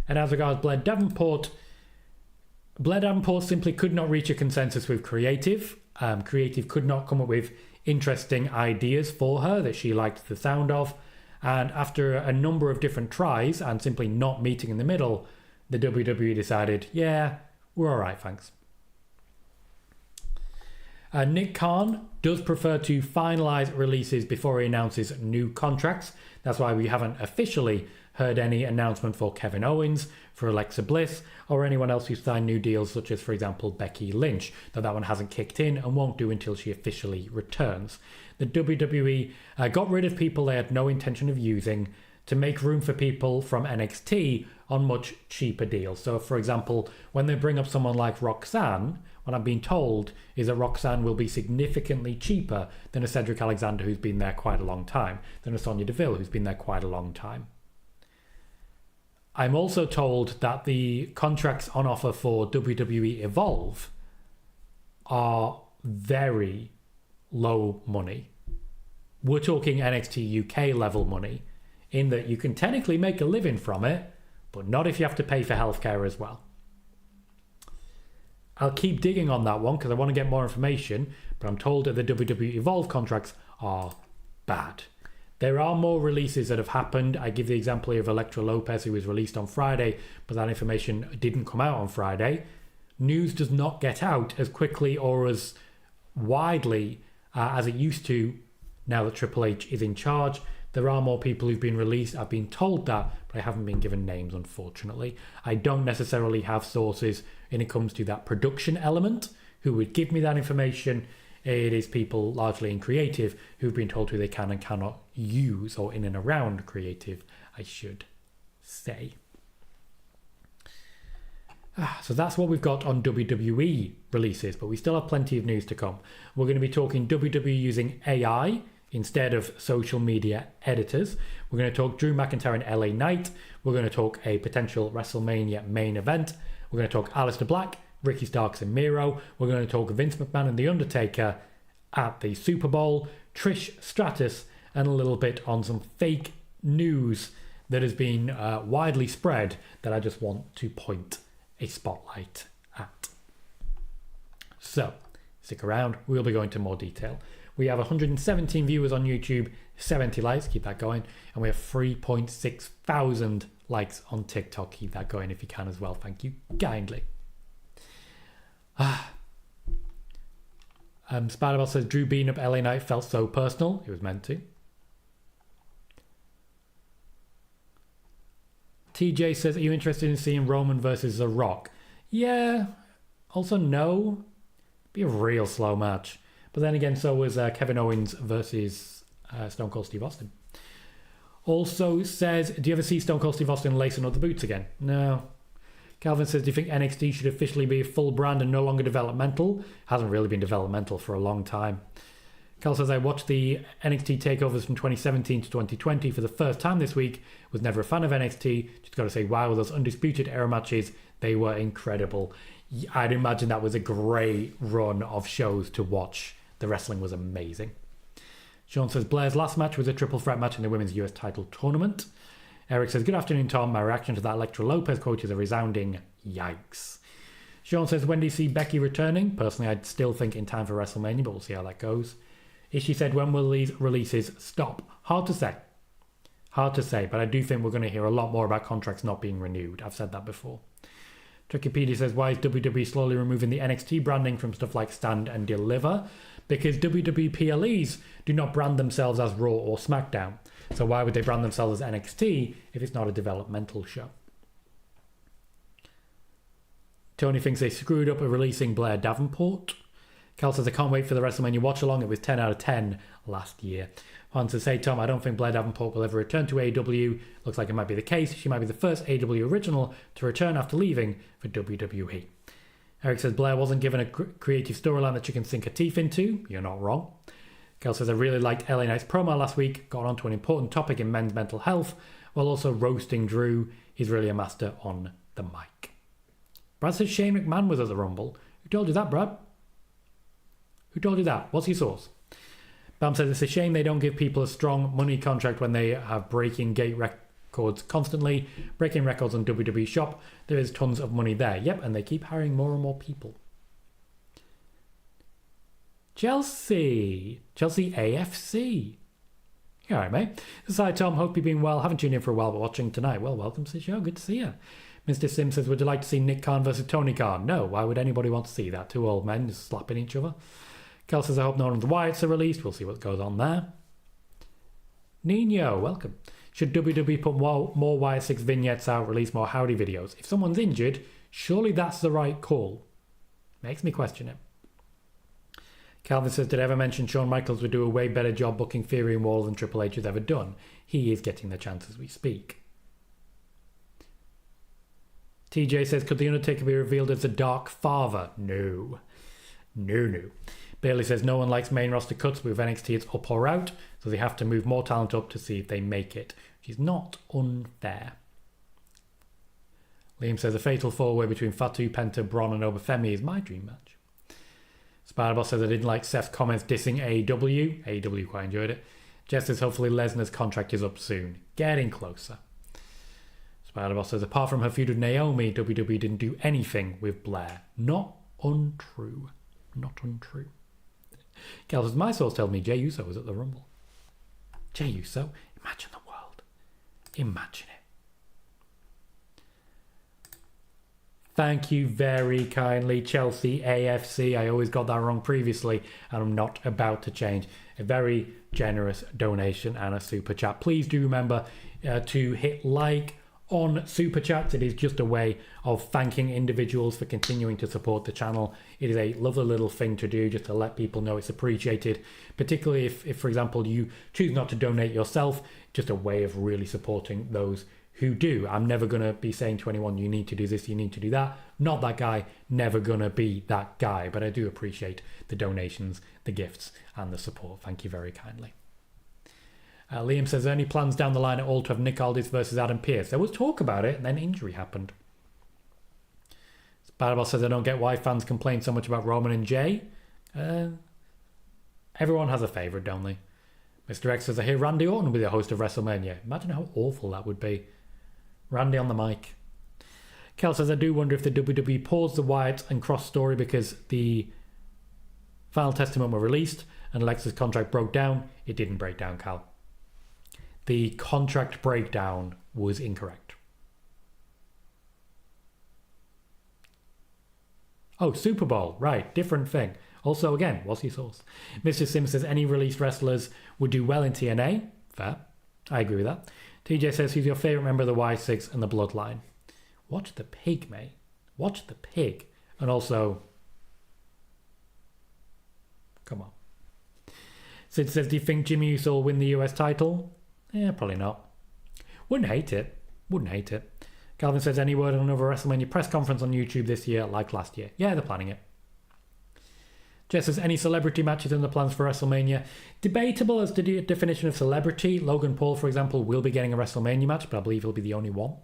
And as regards Blair Davenport simply could not reach a consensus with Creative. Creative could not come up with interesting ideas for her that she liked the sound of. And after a number of different tries and simply not meeting in the middle, the WWE decided, yeah, we're all right, thanks. Nick Khan does prefer to finalise releases before he announces new contracts. That's why we haven't officially heard any announcement for Kevin Owens, for Alexa Bliss, or anyone else who's signed new deals, such as, for example, Becky Lynch, though that one hasn't kicked in and won't do until she officially returns. The WWE got rid of people they had no intention of using to make room for people from NXT on much cheaper deals. So, for example, when they bring up someone like Roxanne, what I'm being told is that Roxanne will be significantly cheaper than a Cedric Alexander who's been there quite a long time, than a Sonya Deville who's been there quite a long time. I'm also told that the contracts on offer for WWE Evolve are very low money. We're talking NXT UK level money, in that you can technically make a living from it, but not if you have to pay for healthcare as well. I'll keep digging on that one because I want to get more information, but I'm told that the WWE Evolve contracts are bad. There are more releases that have happened. I give the example here of Elektra Lopez, who was released on Friday, but that information didn't come out on Friday. News does not get out as quickly or as widely as it used to now that Triple H is in charge. There are more people who've been released. I've been told that, but I haven't been given names, unfortunately. I don't necessarily have sources when it comes to that production element who would give me that information. It is people largely in creative who've been told who they can and cannot use, or in and around creative, I should say. So that's what we've got on WWE releases, but we still have plenty of news to come. We're going to be talking WWE using AI instead of social media editors. We're going to talk Drew McIntyre and LA Knight. We're going to talk a potential WrestleMania main event. We're going to talk Aleister Black, Ricky Starks and Miro. We're going to talk Vince McMahon and The Undertaker at the Super Bowl, Trish Stratus, and a little bit on some fake news that has been widely spread that I just want to point a spotlight at. So, stick around. We'll be going into more detail. We have 117 viewers on YouTube, 70 likes, keep that going, and we have 3.6 thousand likes on TikTok. Keep that going if you can as well. Thank you kindly. Spiderbell says Drew beating up LA Knight felt so personal. It was meant to. TJ says, are you interested in seeing Roman versus The Rock? Yeah. Also, no. Be a real slow match. But then again, so was Kevin Owens versus Stone Cold Steve Austin. Also says, do you ever see Stone Cold Steve Austin lacing up the boots again? No. Calvin says, do you think NXT should officially be a full brand and no longer developmental? Hasn't really been developmental for a long time. Cal says, I watched the NXT takeovers from 2017 to 2020 for the first time this week. Was never a fan of NXT. Just got to say, wow, those Undisputed Era matches, they were incredible. I'd imagine that was a great run of shows to watch. The wrestling was amazing. Sean says, Blair's last match was a triple threat match in the women's US title tournament. Eric says, good afternoon, Tom. My reaction to that Elektra Lopez quote is a resounding yikes. Sean says, when do you see Becky returning? Personally, I'd still think in time for WrestleMania, but we'll see how that goes. Ishi said, when will these releases stop? Hard to say. Hard to say, but I do think we're going to hear a lot more about contracts not being renewed. I've said that before. Wikipedia says, why is WWE slowly removing the NXT branding from stuff like Stand and Deliver? Because WWE PLEs do not brand themselves as Raw or SmackDown. So why would they brand themselves as NXT if it's not a developmental show? Tony thinks they screwed up at releasing Blair Davenport. Cal says, I can't wait for the WrestleMania watch-along. It was 10 out of 10 last year. Juan says, hey Tom, I don't think Blair Davenport will ever return to AEW. Looks like it might be the case. She might be the first AEW original to return after leaving for WWE. Eric says, Blair wasn't given a creative storyline that she can sink her teeth into. You're not wrong. Cal says, I really liked LA Knight's promo last week. Got onto an important topic in men's mental health while also roasting Drew. He's really a master on the mic. Brad says Shane McMahon was at the Rumble. Who told you that, Brad? Who told you that? What's your source? Bam says, it's a shame they don't give people a strong money contract when they have breaking gate records constantly. Breaking records on WWE Shop. There is tons of money there. Yep, and they keep hiring more and more people. Chelsea AFC. You alright, mate? Hi, Tom. Hope you've been well. Haven't tuned in for a while, but watching tonight. Well, welcome to the show. Good to see you. Mr. Sim says, would you like to see Nick Khan versus Tony Khan? No, why would anybody want to see that? Two old men just slapping each other. Kel says, I hope none of the Wyatts are released. We'll see what goes on there. Nino, welcome. Should WWE put more Wyatt 6 vignettes out, release more Howdy videos? If someone's injured, surely that's the right call. Makes me question it. Calvin says, did I ever mention Shawn Michaels would do a way better job booking Fury and Wall than Triple H has ever done? He is getting the chance as we speak. TJ says, could The Undertaker be revealed as the Dark Father? No. Bailey says, no one likes main roster cuts. With NXT, it's up or out, so they have to move more talent up to see if they make it, which is not unfair. Liam says a fatal four-way between Fatu, Penta, Bron and Obafemi is my dream match. Spiderboss says I didn't like Seth's comments dissing AEW. AEW quite enjoyed it. Jess says hopefully Lesnar's contract is up soon. Getting closer. Spiderboss says apart from her feud with Naomi, WWE didn't do anything with Blair. Not untrue. Not untrue. Gal says my source tells me Jey Uso was at the Rumble. Jey Uso? Imagine the world. Imagine it. Thank you very kindly, Chelsea AFC. I always got that wrong previously, and I'm not about to change. A very generous donation and a super chat. Please do remember to hit like on super chats. It is just a way of thanking individuals for continuing to support the channel. It is a lovely little thing to do just to let people know it's appreciated, particularly if for example, you choose not to donate yourself. Just a way of really supporting those who do. I'm never going to be saying to anyone, you need to do this, you need to do that. Not that guy, never going to be that guy. But I do appreciate the donations, the gifts, and the support. Thank you very kindly. Liam says, any plans down the line at all to have Nick Aldis versus Adam Pearce? There was talk about it, and then injury happened. Spiderboss says, I don't get why fans complain so much about Roman and Jay. Everyone has a favourite, don't they? Mr. X says, I hear Randy Orton will be the host of WrestleMania. Imagine how awful that would be. Randy on the mic. Kel says, I do wonder if the WWE paused the Wyatt and Cross story because the final testament were released and Alexa's contract broke down. It didn't break down, Cal. The contract breakdown was incorrect. Oh, Superbowl. Right, different thing. Also, again, what's your source? Mr. Sims says, any released wrestlers would do well in TNA. Fair. I agree with that. TJ says, who's your favourite member of the Y6 and the Bloodline? Watch the pig, mate. Watch the pig. And also, come on. Sid says, do you think Jimmy Uso will win the US title? Yeah, probably not. Wouldn't hate it. Wouldn't hate it. Calvin says, any word on another WrestleMania press conference on YouTube this year like last year? Yeah, they're planning it. Jess says, any celebrity matches in the plans for WrestleMania? Debatable as to the definition of celebrity. Logan Paul, for example, will be getting a WrestleMania match, but I believe he'll be the only one.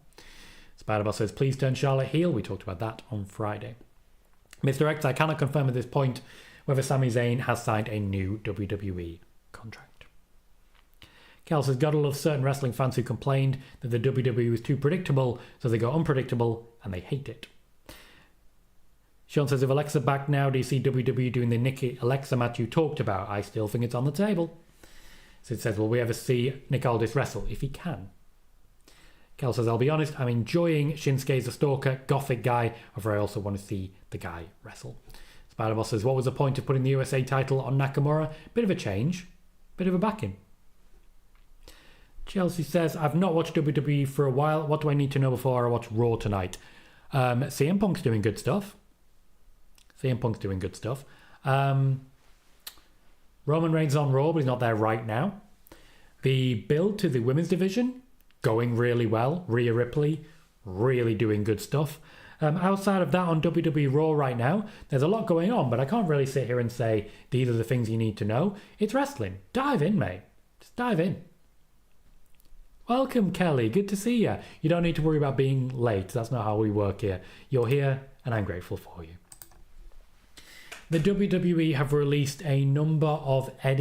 Spider-Boss says, please turn Charlotte heel. We talked about that on Friday. Mr. X, I cannot confirm at this point whether Sami Zayn has signed a new WWE contract. Cal says, gotta love certain wrestling fans who complained that the WWE was too predictable, so they go unpredictable and they hate it. Sean says, if Alexa back now, do you see WWE doing the Nikki Alexa match you talked about? I still think it's on the table. Sid says, will we ever see Nick Aldis wrestle? If he can. Cal says, I'll be honest, I'm enjoying Shinsuke's a stalker, gothic guy, however I also want to see the guy wrestle. Spider-Boss says, what was the point of putting the USA title on Nakamura? Bit of a change, bit of a backing. Chelsea says, I've not watched WWE for a while. What do I need to know before I watch Raw tonight? CM Punk's doing good stuff. Roman Reigns on Raw, but he's not there right now. The build to the women's division, going really well. Rhea Ripley, really doing good stuff. Outside of that on WWE Raw right now, there's a lot going on, but I can't really sit here and say, these are the things you need to know. It's wrestling. Dive in, mate. Just dive in. Welcome, Kelly. Good to see you. You don't need to worry about being late. That's not how we work here. You're here, and I'm grateful for you. The WWE have released a number of their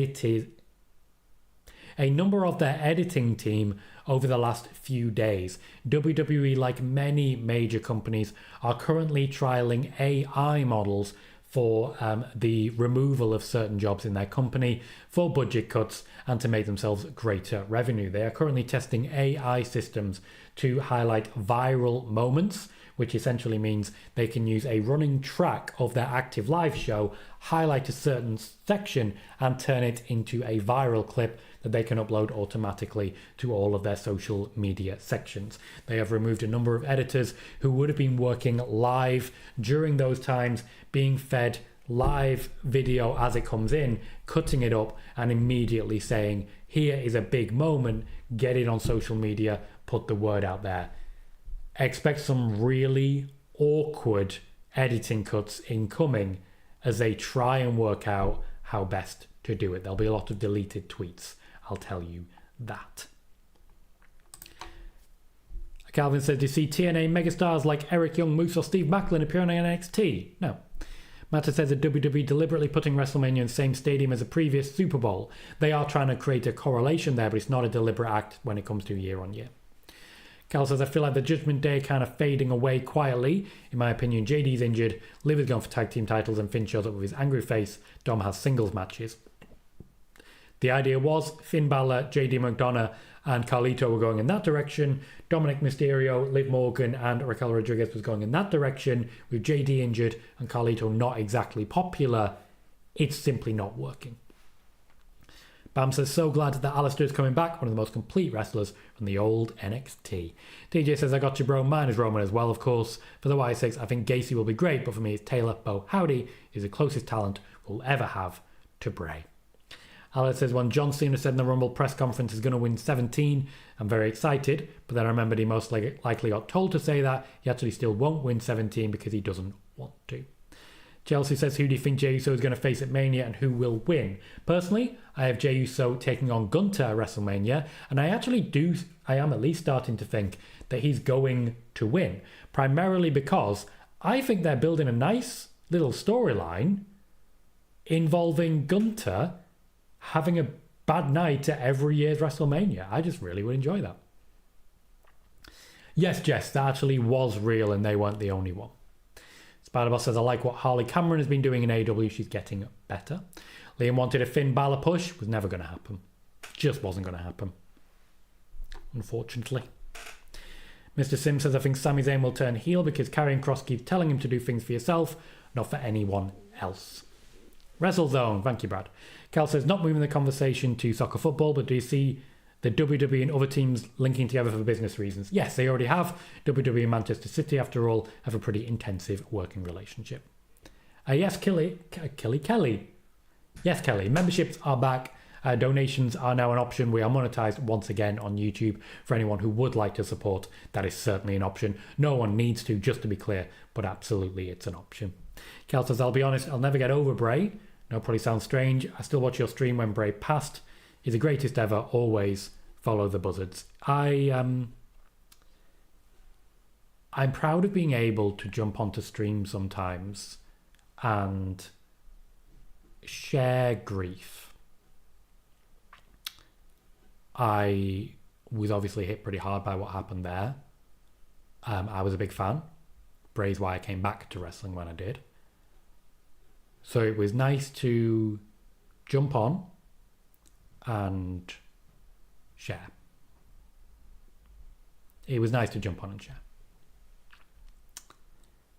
editing team over the last few days. WWE, like many major companies, are currently trialing AI models for the removal of certain jobs in their company for budget cuts and to make themselves greater revenue. They are currently testing AI systems to highlight viral moments, which essentially means they can use a running track of their active live show, highlight a certain section, and turn it into a viral clip that they can upload automatically to all of their social media sections. They have removed a number of editors who would have been working live during those times, being fed live video as it comes in, cutting it up, and immediately saying, here is a big moment, get it on social media, put the word out there. Expect some really awkward editing cuts incoming as they try and work out how best to do it. There'll be a lot of deleted tweets, I'll tell you that. Calvin says, do you see TNA megastars like Eric Young, Moose or Steve Macklin appearing on NXT? No. Matter says that WWE deliberately putting WrestleMania in the same stadium as a previous Super Bowl. They are trying to create a correlation there, but it's not a deliberate act when it comes to year on year. Cal says, I feel like the Judgment Day kind of fading away quietly. In my opinion, JD's injured, Liv is going for tag team titles, and Finn shows up with his angry face. Dom has singles matches. The idea was Finn Balor, JD McDonough, and Carlito were going in that direction. Dominic Mysterio, Liv Morgan, and Raquel Rodriguez was going in that direction, with JD injured and Carlito not exactly popular. It's simply not working. Bam says, so glad that Alistair is coming back, one of the most complete wrestlers from the old NXT. DJ says, I got you, bro. Mine is Roman as well, of course. For the Y6, I think Gacy will be great, but for me, it's Taylor. Bo Howdy is the closest talent we'll ever have to Bray. Alex says, when John Cena said in the Rumble press conference he's going to win 17, I'm very excited, but then I remembered he most likely got told to say that. He actually still won't win 17 because he doesn't want to. Chelsea says, who do you think Jey Uso is going to face at Mania and who will win? Personally, I have Jey Uso taking on Gunther at WrestleMania, and I am at least starting to think that he's going to win, primarily because I think they're building a nice little storyline involving Gunther having a bad night at every year's WrestleMania. I just really would enjoy that. Yes, Jess, that actually was real and they weren't the only one. Spider-Boss says, I like what Harley Cameron has been doing in AEW. She's getting better. Liam wanted a Finn Balor push. Was never going to happen. Just wasn't going to happen. Unfortunately. Mr. Sim says, I think Sami Zayn will turn heel because Karrion Kross keeps telling him to do things for yourself, not for anyone else. WrestleZone. Thank you, Brad. Cal says, not moving the conversation to soccer football, but do you see the WWE and other teams linking together for business reasons? Yes, they already have. WWE and Manchester City, after all, have a pretty intensive working relationship. Yes, Kelly. Yes, Kelly. Memberships are back. Donations are now an option. We are monetized once again on YouTube. For anyone who would like to support, that is certainly an option. No one needs to, just to be clear, but absolutely it's an option. Cal says, I'll be honest, I'll never get over Bray. No, probably sounds strange. I still watch your stream when Bray passed. He's the greatest ever. Always follow the buzzards. I'm proud of being able to jump onto stream sometimes and share grief. I was obviously hit pretty hard by what happened there. I was a big fan. Bray's why I came back to wrestling when I did. So it was nice to jump on and share. It was nice to jump on and share.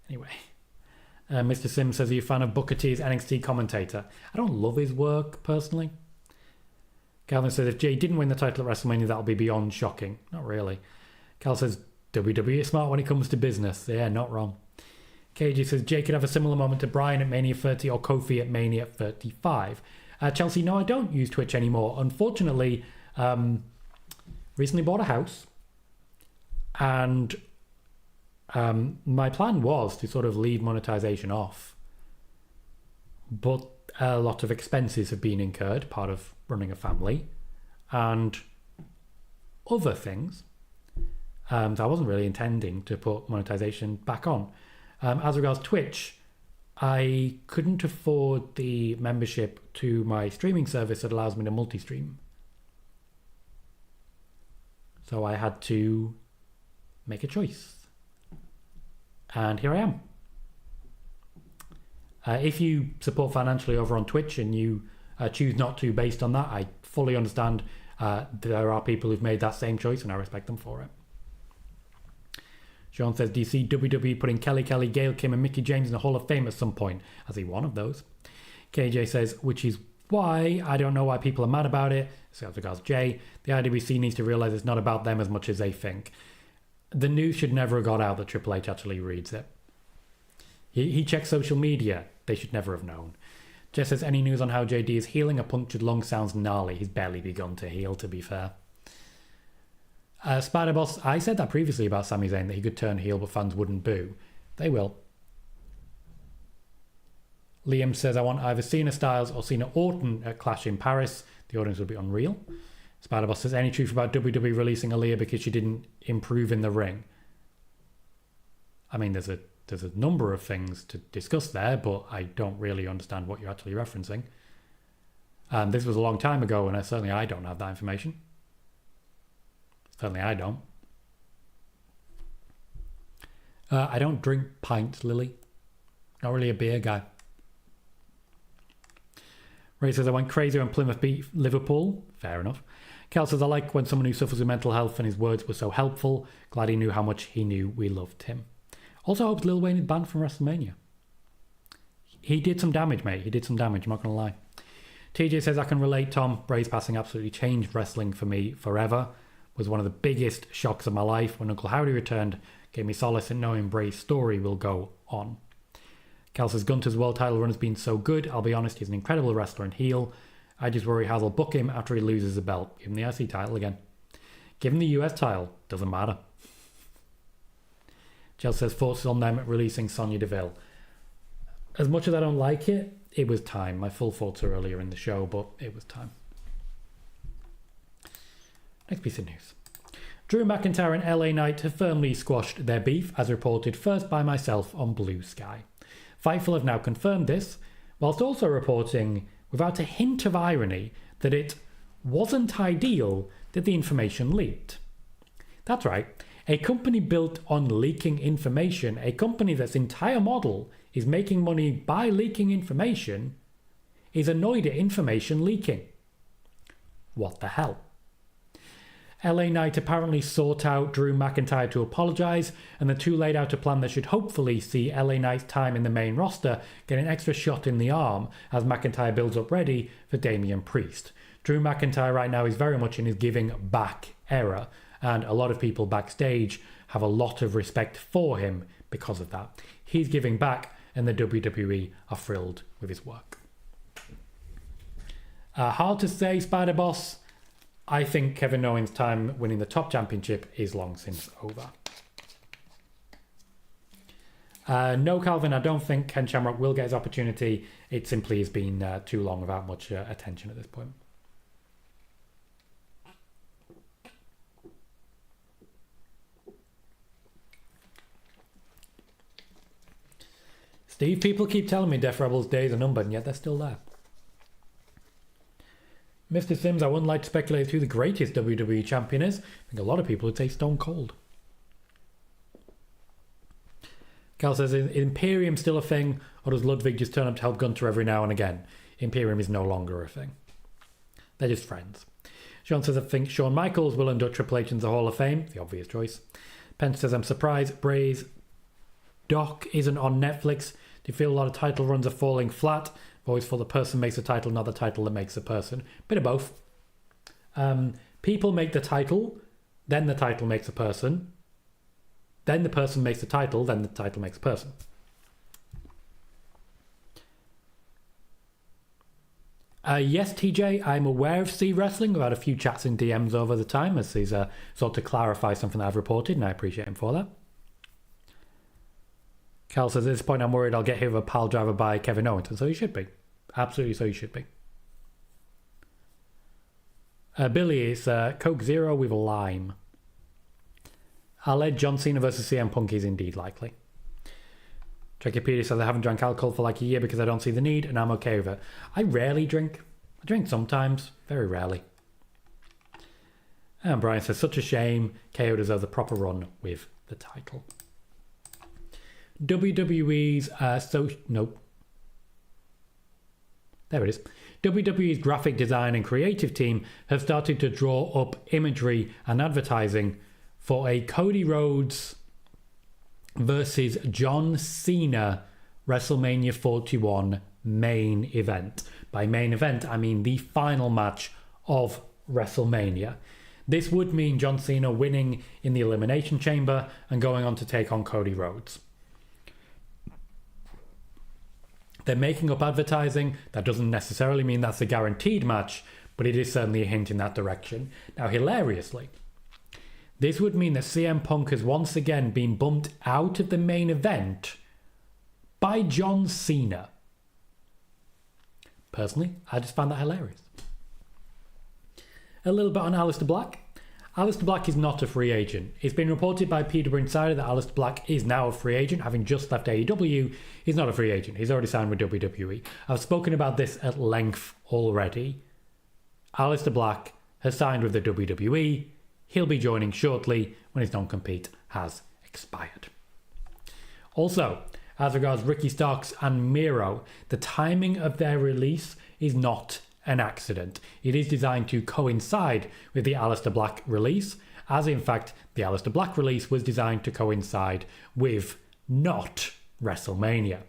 Anyway, Mr. Sim says, are you a fan of Booker T as NXT commentator? I don't love his work, personally. Calvin says, if Jay didn't win the title at WrestleMania, that'll be beyond shocking. Not really. Cal says, WWE is smart when it comes to business. Yeah, not wrong. KG says, Jay could have a similar moment to Brian at Mania 30 or Kofi at Mania 35. Chelsea, no, I don't use Twitch anymore. Unfortunately, recently bought a house. And my plan was to sort of leave monetization off. But a lot of expenses have been incurred, part of running a family. And other things. So I wasn't really intending to put monetization back on. As regards Twitch, I couldn't afford the membership to my streaming service that allows me to multi-stream. So I had to make a choice. And here I am. If you support financially over on Twitch and you choose not to based on that, I fully understand. There are people who've made that same choice and I respect them for it. Sean says, do you see WWE putting Kelly, Gail Kim and Mickey James in the Hall of Fame at some point? As he one of those. KJ says, which is why I don't know why people are mad about it. So as regards Jay, the IWC needs to realise it's not about them as much as they think. The news should never have got out that Triple H actually reads it. He checks social media. They should never have known. Jess says, any news on how JD is healing? A punctured lung sounds gnarly. He's barely begun to heal, to be fair. Spider-Boss, I said that previously about Sami Zayn, that he could turn heel but fans wouldn't boo. They will. Liam says, I want either Cena Styles or Cena Orton at Clash in Paris. The audience would be unreal. Spider-Boss says, any truth about WWE releasing Aaliyah because she didn't improve in the ring? I mean, there's a number of things to discuss there, but I don't really understand what you're actually referencing. This was a long time ago, and certainly I don't have that information. Certainly I don't. I don't drink pints, Lily. Not really a beer guy. Ray says, I went crazy when Plymouth beat Liverpool. Fair enough. Cal says, I like when someone who suffers with mental health and his words were so helpful. Glad he knew how much he knew we loved him. Also hopes Lil Wayne is banned from WrestleMania. He did some damage, mate. He did some damage, I'm not going to lie. TJ says, I can relate, Tom. Bray's passing absolutely changed wrestling for me forever. Was one of the biggest shocks of my life. When Uncle Howdy returned, gave me solace in knowing Bray's story will go on. Cal says, Gunter's world title run has been so good. I'll be honest, he's an incredible wrestler and heel. I just worry how they'll book him after he loses the belt. Give him the IC title again. Give him the US title. Doesn't matter. Jill says, thoughts on them releasing Sonya Deville. As much as I don't like it, it was time. My full thoughts are earlier in the show, but it was time. Next piece of news. Drew McIntyre and LA Knight have firmly squashed their beef, as reported first by myself on Blue Sky. Fightful have now confirmed this, whilst also reporting, without a hint of irony, that it wasn't ideal that the information leaked. That's right, a company built on leaking information, a company that's entire model is making money by leaking information, is annoyed at information leaking. What the hell? LA Knight apparently sought out Drew McIntyre to apologise, and the two laid out a plan that should hopefully see LA Knight's time in the main roster get an extra shot in the arm as McIntyre builds up ready for Damian Priest. Drew McIntyre right now is very much in his giving back era, and a lot of people backstage have a lot of respect for him because of that. He's giving back, and the WWE are thrilled with his work. Hard to say, Spider-Boss. I think Kevin Owens' time winning the top championship is long since over. No, Calvin, I don't think Ken Shamrock will get his opportunity. It simply has been too long without much attention at this point. Steve, people keep telling me Death Rebels' days are numbered, and yet they're still there. Mr. Sims, I wouldn't like to speculate who the greatest WWE champion is. I think a lot of people would say Stone Cold. Cal says, is Imperium still a thing, or does Ludwig just turn up to help Gunter every now and again? Imperium is no longer a thing. They're just friends. Sean says, I think Shawn Michaels will induct Triple H into the Hall of Fame. The obvious choice. Pence says, I'm surprised Bray's doc isn't on Netflix. Do you feel a lot of title runs are falling flat? I've always thought the person makes a title, not the title that makes a person. Bit of both. People make the title, then the title makes a person. Then the person makes the title, then the title makes a person. Yes, TJ, I'm aware of C Wrestling. We've had a few chats in DMs over the time as he's sought to clarify something that I've reported, and I appreciate him for that. Cal says, at this point I'm worried I'll get hit with a pile driver by Kevin Owens, and so he should be. Absolutely so he should be. Billy, it's Coke Zero with lime. I'll add John Cena versus CM Punk is indeed likely. Wikipedia says, I haven't drank alcohol for like a year because I don't see the need, and I'm okay with it. I rarely drink. I drink sometimes, very rarely. And Brian says, such a shame. KO deserves a proper run with the title. WWE's WWE's graphic design and creative team have started to draw up imagery and advertising for a Cody Rhodes versus John Cena WrestleMania 41 main event. By main event, I mean the final match of WrestleMania. This would mean John Cena winning in the Elimination Chamber and going on to take on Cody Rhodes. They're making up advertising. That doesn't necessarily mean that's a guaranteed match, but it is certainly a hint in that direction. Now, hilariously, this would mean that CM Punk has once again been bumped out of the main event by John Cena. Personally, I just found that hilarious. A little bit on Aleister Black. Aleister Black is not a free agent. It's been reported by PWInsider that Aleister Black is now a free agent, having just left AEW. He's not a free agent. He's already signed with WWE. I've spoken about this at length already. Aleister Black has signed with the WWE. He'll be joining shortly when his non-compete has expired. Also, as regards Ricky Starks and Miro, the timing of their release is not an accident. It is designed to coincide with the Aleister Black release, as in fact the Aleister Black release was designed to coincide with not WrestleMania.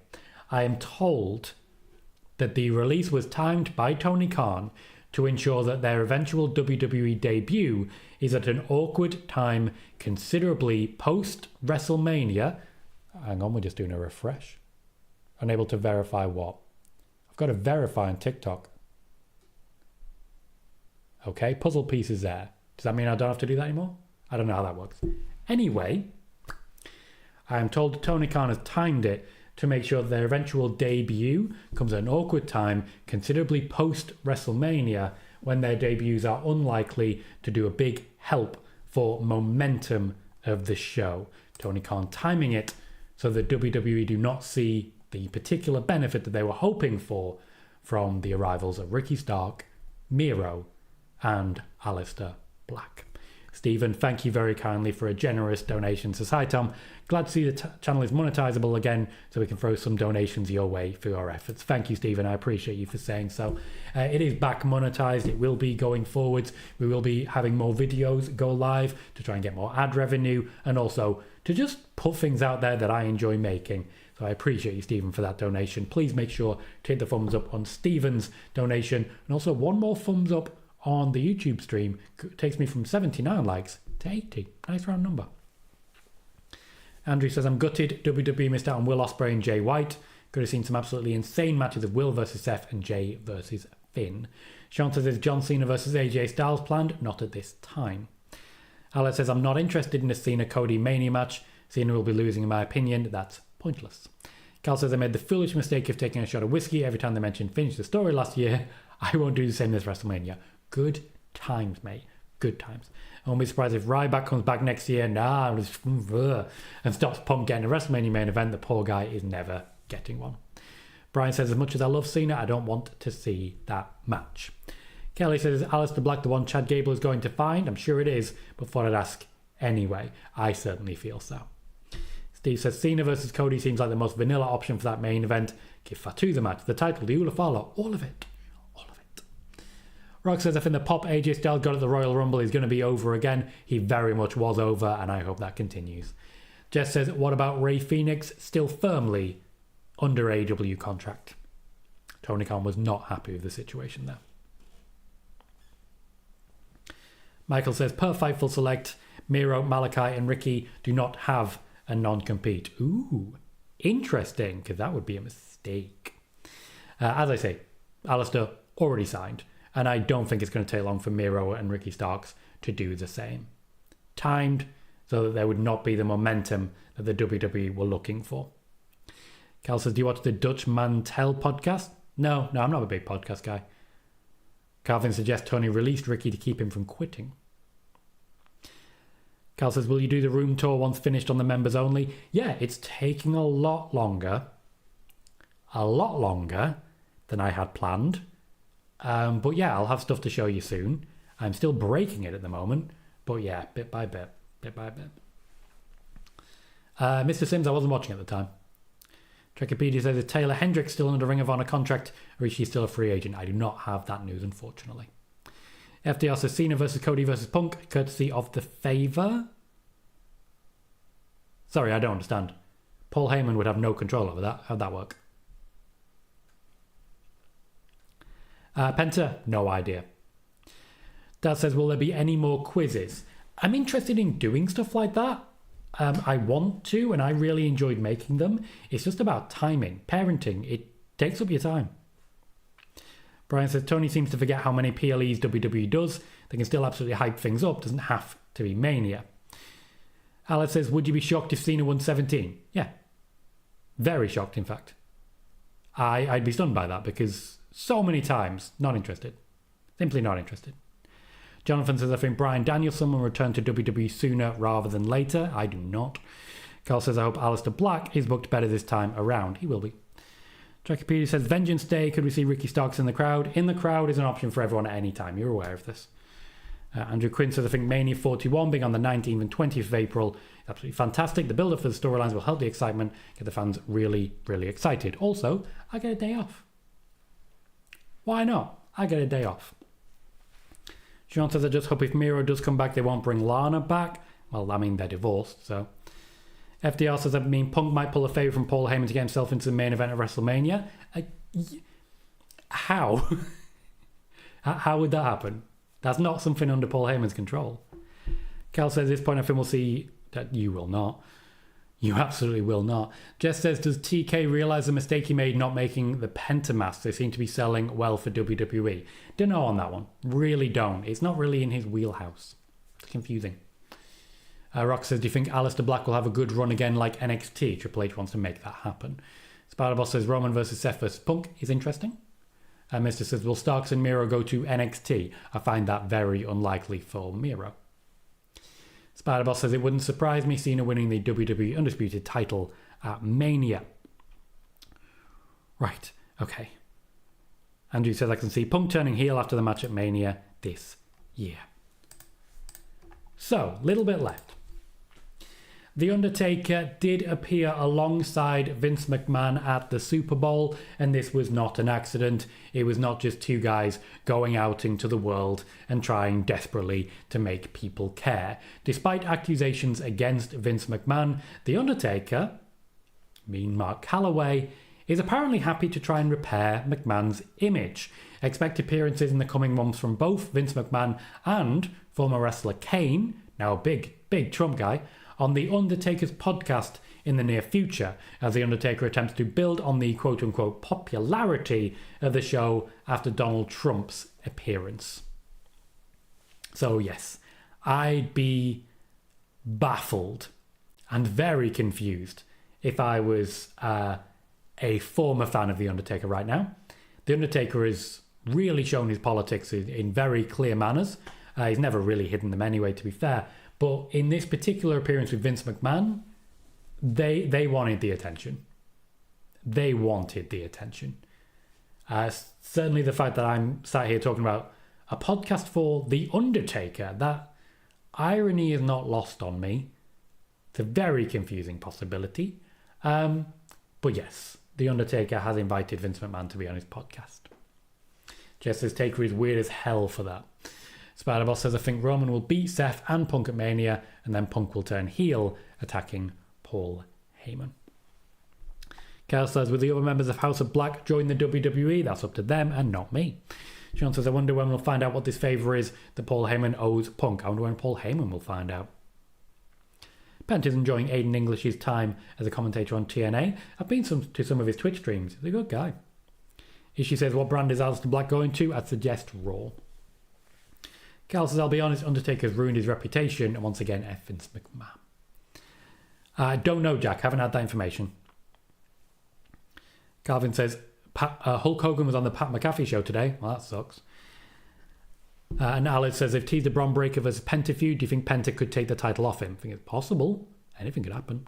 I am told that the release was timed by Tony Khan to ensure that their eventual WWE debut is at an awkward time considerably post-WrestleMania. Hang on, we're just doing a refresh. Unable to verify what? I've got to verify on TikTok. Okay, puzzle pieces there. Does that mean I don't have to do that anymore? I don't know how that works. Anyway, I am told that Tony Khan has timed it to make sure that their eventual debut comes at an awkward time, considerably post-WrestleMania, when their debuts are unlikely to do a big help for momentum of the show. Tony Khan timing it so that WWE do not see the particular benefit that they were hoping for from the arrivals of Ricky Stark, Miro, and Aleister Black. Stephen, thank you very kindly for a generous donation. Says, hi Tom, glad to see the channel is monetizable again so we can throw some donations your way for your efforts. Thank you, Stephen, I appreciate you for saying so. It is back monetized, it will be going forwards. We will be having more videos go live to try and get more ad revenue and also to just put things out there that I enjoy making. So I appreciate you, Stephen, for that donation. Please make sure to hit the thumbs up on Stephen's donation and also one more thumbs up on the YouTube stream. It takes me from 79 likes to 80. Nice round number. Andrew says, I'm gutted WWE missed out on Will Ospreay and Jay White. Could have seen some absolutely insane matches of Will versus Seth and Jay versus Finn. Sean says, is John Cena versus AJ Styles planned? Not at this time. Alex says, I'm not interested in a Cena Cody Mania match. Cena will be losing in my opinion. That's pointless. Cal says, I made the foolish mistake of taking a shot of whiskey every time they mentioned Finish the Story last year. I won't do the same this WrestleMania. Good times, mate. Good times. I won't be surprised if Ryback comes back next year and stops Punk getting a WrestleMania main event. The poor guy is never getting one. Brian says, as much as I love Cena, I don't want to see that match. Kelly says, is Aleister Black the one Chad Gable is going to find? I'm sure it is, but thought I'd ask anyway. I certainly feel so. Steve says, Cena versus Cody seems like the most vanilla option for that main event. Give Fatu the match, the title, the Ulafala, all of it. Rock says, I think the pop AJ Styles got at the Royal Rumble is going to be over again. He very much was over, and I hope that continues. Jess says, what about Rey Fenix? Still firmly under AEW contract. Tony Khan was not happy with the situation there. Michael says, per Fightful Select, Miro, Malachi, and Ricky do not have a non-compete. Ooh, interesting, because that would be a mistake. As I say, Aleister already signed. And I don't think it's going to take long for Miro and Ricky Starks to do the same. Timed so that there would not be the momentum that the WWE were looking for. Cal says, do you watch the Dutch Mantel podcast? No, I'm not a big podcast guy. Calvin suggests Tony released Ricky to keep him from quitting. Cal says, will you do the room tour once finished on the members only? Yeah, it's taking a lot longer than I had planned. But yeah, I'll have stuff to show you soon. I'm still breaking it at the moment. But yeah, bit by bit. Mr. Sims, I wasn't watching at the time. Trekipedia says, is Taylor Hendricks still under Ring of Honor contract or is she still a free agent? I do not have that news, unfortunately. FDR says, Cena versus Cody versus Punk, courtesy of The Favour. Sorry, I don't understand. Paul Heyman would have no control over that. How'd that work? Penta, no idea. Dad says, will there be any more quizzes? I'm interested in doing stuff like that. I want to, and I really enjoyed making them. It's just about timing. Parenting, it takes up your time. Brian says, Tony seems to forget how many PLEs WWE does. They can still absolutely hype things up. Doesn't have to be Mania. Alex says, would you be shocked if Cena won 17? Yeah. Very shocked, in fact. I'd be stunned by that because so many times, not interested. Simply not interested. Jonathan says, I think Bryan Danielson will return to WWE sooner rather than later. I do not. Carl says, I hope Aleister Black is booked better this time around. He will be. Jackie says, Vengeance Day, could we see Ricky Starks in the crowd? In the crowd is an option for everyone at any time. You're aware of this. Andrew Quinn says, I think Mania 41 being on the 19th and 20th of April, absolutely fantastic. The build-up for the storylines will help the excitement, get the fans really, really excited. Also, I get a day off. Why not? I get a day off. Sean says, I just hope if Miro does come back, they won't bring Lana back. Well, I mean, they're divorced, so... FDR says, I mean, Punk might pull a favour from Paul Heyman to get himself into the main event of WrestleMania. How? How would that happen? That's not something under Paul Heyman's control. Cal says, at this point, I think we'll see that you will not. You absolutely will not. Jess says, does TK realise the mistake he made not making the Pentamask? They seem to be selling well for WWE. Don't know on that one. Really don't. It's not really in his wheelhouse. It's confusing. Rock says, do you think Aleister Black will have a good run again like NXT? Triple H wants to make that happen. Spider-Boss says, Roman versus Seth versus Punk is interesting. Mr. says, will Starks and Miro go to NXT? I find that very unlikely for Miro. Spider-Boss says, it wouldn't surprise me Cena winning the WWE Undisputed title at Mania. Right, okay. Andrew says, I can see Punk turning heel after the match at Mania this year. So, little bit left. The Undertaker did appear alongside Vince McMahon at the Super Bowl, and this was not an accident. It was not just two guys going out into the world and trying desperately to make people care. Despite accusations against Vince McMahon, The Undertaker, mean Mark Calloway, is apparently happy to try and repair McMahon's image. Expect appearances in the coming months from both Vince McMahon and former wrestler Kane, now a big Trump guy, on The Undertaker's podcast in the near future, as The Undertaker attempts to build on the quote-unquote popularity of the show after Donald Trump's appearance. So yes, I'd be baffled and very confused if I was a former fan of The Undertaker right now. The Undertaker has really shown his politics in very clear manners. He's never really hidden them anyway, to be fair. But in this particular appearance with Vince McMahon, they wanted the attention. They wanted the attention. Certainly the fact that I'm sat here talking about a podcast for The Undertaker, that irony is not lost on me. It's a very confusing possibility. But yes, The Undertaker has invited Vince McMahon to be on his podcast. Jess's Taker is weird as hell for that. Spider-Boss says, I think Roman will beat Seth and Punk at Mania, and then Punk will turn heel, attacking Paul Heyman. Kyle says, will the other members of House of Black join the WWE? That's up to them and not me. Sean says, I wonder when we'll find out what this favour is that Paul Heyman owes Punk. I wonder when Paul Heyman will find out. Pent is enjoying Aiden English's time as a commentator on TNA. I've been to some of his Twitch streams. He's a good guy. Ishii says, what brand is Aleister Black going to? I'd suggest Raw. Cal says, I'll be honest, Undertaker's ruined his reputation, and once again, F. Vince McMahon. I don't know, Jack. Haven't had that information. Calvin says, Hulk Hogan was on the Pat McAfee show today. Well, that sucks. And Alice says, if teased a Bron Breakker versus Penta feud, do you think Penta could take the title off him? I think it's possible. Anything could happen.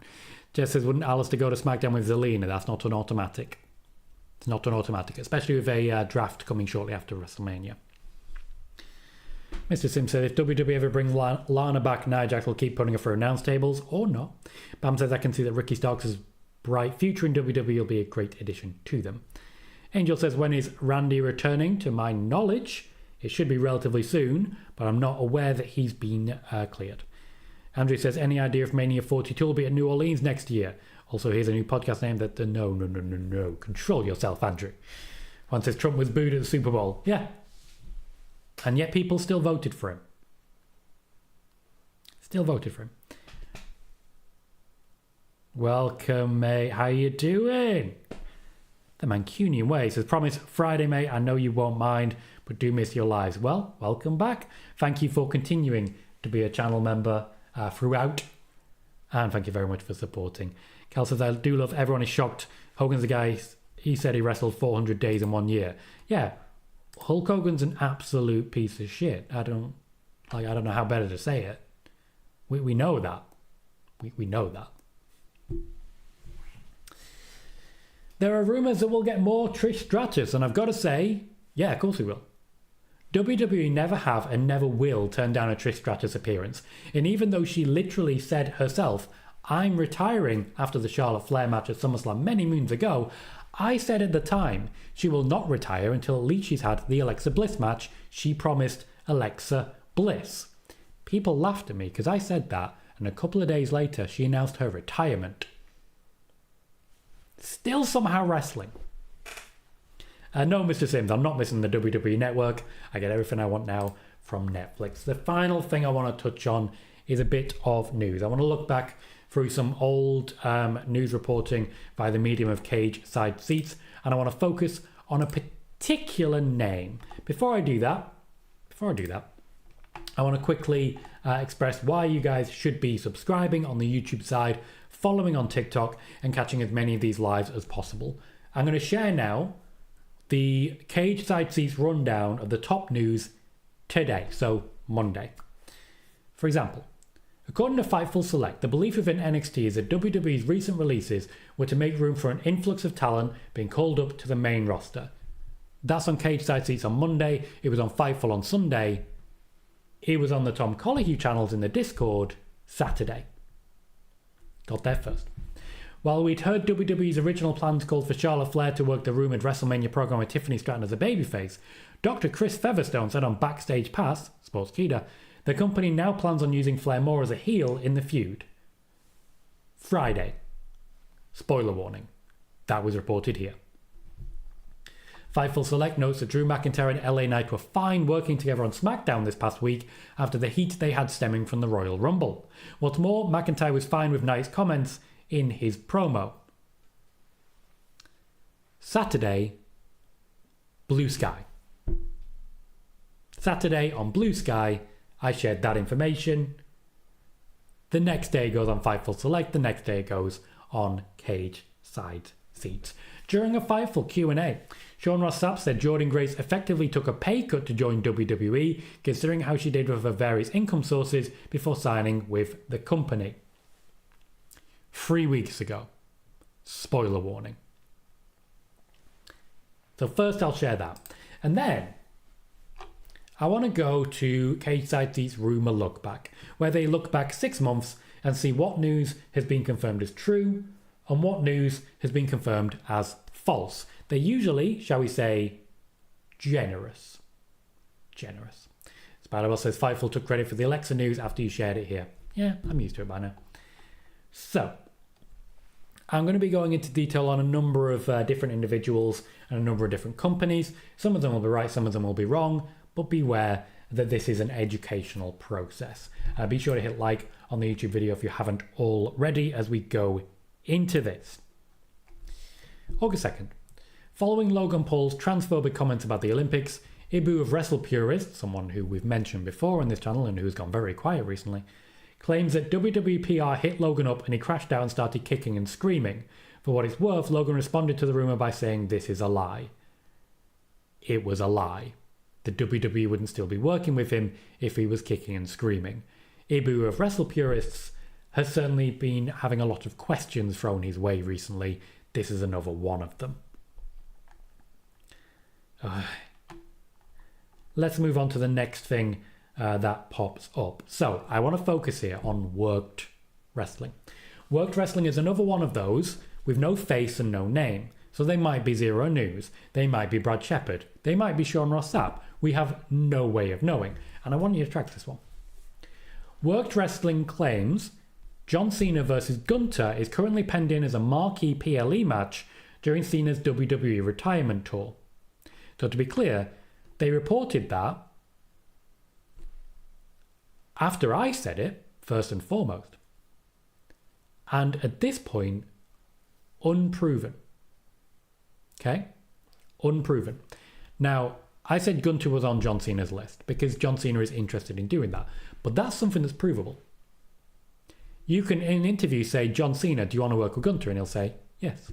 Jess says, wouldn't Aleister go to SmackDown with Zelina? That's not an automatic. It's not an automatic, especially with a draft coming shortly after WrestleMania. Mr. Sim said, if WWE ever bring Lana back, Nia Jax will keep putting her for announce tables, or not. Bam says, I can see that Ricky Starks' bright future in WWE will be a great addition to them. Angel says, when is Randy returning? To my knowledge, it should be relatively soon, but I'm not aware that he's been cleared. Andrew says, any idea if Mania 42 will be at New Orleans next year? Also, here's a new podcast name that, no. Control yourself, Andrew. One says, Trump was booed at the Super Bowl. Yeah. And yet people still voted for him. Still voted for him. Welcome, mate. How you doing? The Mancunian Way says, promise Friday, mate. I know you won't mind, but do miss your lives. Well, welcome back. Thank you for continuing to be a channel member throughout. And thank you very much for supporting. Cal says, I do love everyone is shocked. Hogan's the guy, he said he wrestled 400 days in 1 year. Yeah. Hulk Hogan's an absolute piece of shit. I don't Like, I don't know how better to say it. We know that. We know that. There are rumours that we'll get more Trish Stratus, and I've got to say, yeah, of course we will. WWE never have and never will turn down a Trish Stratus appearance. And even though she literally said herself, I'm retiring after the Charlotte Flair match at SummerSlam many moons ago, I said at the time she will not retire until at least she's had the Alexa Bliss match she promised Alexa Bliss. People laughed at me because I said that, and a couple of days later she announced her retirement. Still somehow wrestling. No, Mr. Sims, I'm not missing the WWE Network. I get everything I want now from Netflix. The final thing I want to touch on is a bit of news. I want to look back through some old news reporting by the medium of cage side seats, and I want to focus on a particular name. Before I do that, I want to quickly express why you guys should be subscribing on the YouTube side, following on TikTok, and catching as many of these lives as possible. I'm going to share now the cage side seats rundown of the top news today, so Monday. For example, according to Fightful Select, the belief within NXT is that WWE's recent releases were to make room for an influx of talent being called up to the main roster. That's on cage side seats on Monday. It was on Fightful on Sunday. It was on the Tom Colohue channels in the Discord Saturday. Got there first. While we'd heard WWE's original plans called for Charlotte Flair to work the rumoured WrestleMania program with Tiffany Stratton as a babyface, Dr. Chris Featherstone said on Backstage Pass, Sportskeeda, the company now plans on using Flair more as a heel in the feud. Friday. Spoiler warning. That was reported here. Fightful Select notes that Drew McIntyre and LA Knight were fine working together on SmackDown this past week after the heat they had stemming from the Royal Rumble. What's more, McIntyre was fine with Knight's comments in his promo. Saturday, Blue Sky. Saturday on Blue Sky, I shared that information. The next day it goes on Fightful Select, the next day it goes on Cage Side Seats. During a Fightful Q&A, Sean Ross Sapp said Jordynne Grace effectively took a pay cut to join WWE, considering how she did with her various income sources before signing with the company. 3 weeks ago. Spoiler warning. So first I'll share that. And then I want to go to Cage Side Seats Rumour Look Back, where they look back 6 months and see what news has been confirmed as true and what news has been confirmed as false. They're usually, shall we say, generous. Spider-Bell says Fightful took credit for the Alexa news after you shared it here. Yeah, I'm used to it by now. So, I'm going to be going into detail on a number of different individuals and a number of different companies. Some of them will be right, some of them will be wrong, but beware that this is an educational process. Be sure to hit like on the YouTube video if you haven't already as we go into this. August 2nd. Following Logan Paul's transphobic comments about the Olympics, Ibu of Wrestle Purist, someone who we've mentioned before on this channel and who's gone very quiet recently, claims that WWE PR hit Logan up and he crashed out and started kicking and screaming. For what it's worth, Logan responded to the rumour by saying this is a lie. It was a lie. The WWE wouldn't still be working with him if he was kicking and screaming. Ibu of Wrestle Purists has certainly been having a lot of questions thrown his way recently. This is another one of them. Let's move on to the next thing that pops up. So I want to focus here on worked wrestling. Worked wrestling is another one of those with no face and no name. So they might be Zero News. They might be Brad Shepard. They might be Sean Ross Sapp. We have no way of knowing. And I want you to track this one. Worked Wrestling claims John Cena versus Gunther is currently penned in as a marquee PLE match during Cena's WWE retirement tour. So to be clear, they reported that after I said it, first and foremost. And at this point, unproven. Okay? Unproven. Now, I said Gunther was on John Cena's list because John Cena is interested in doing that. But that's something that's provable. You can, in an interview, say, John Cena, do you want to work with Gunther? And he'll say, yes.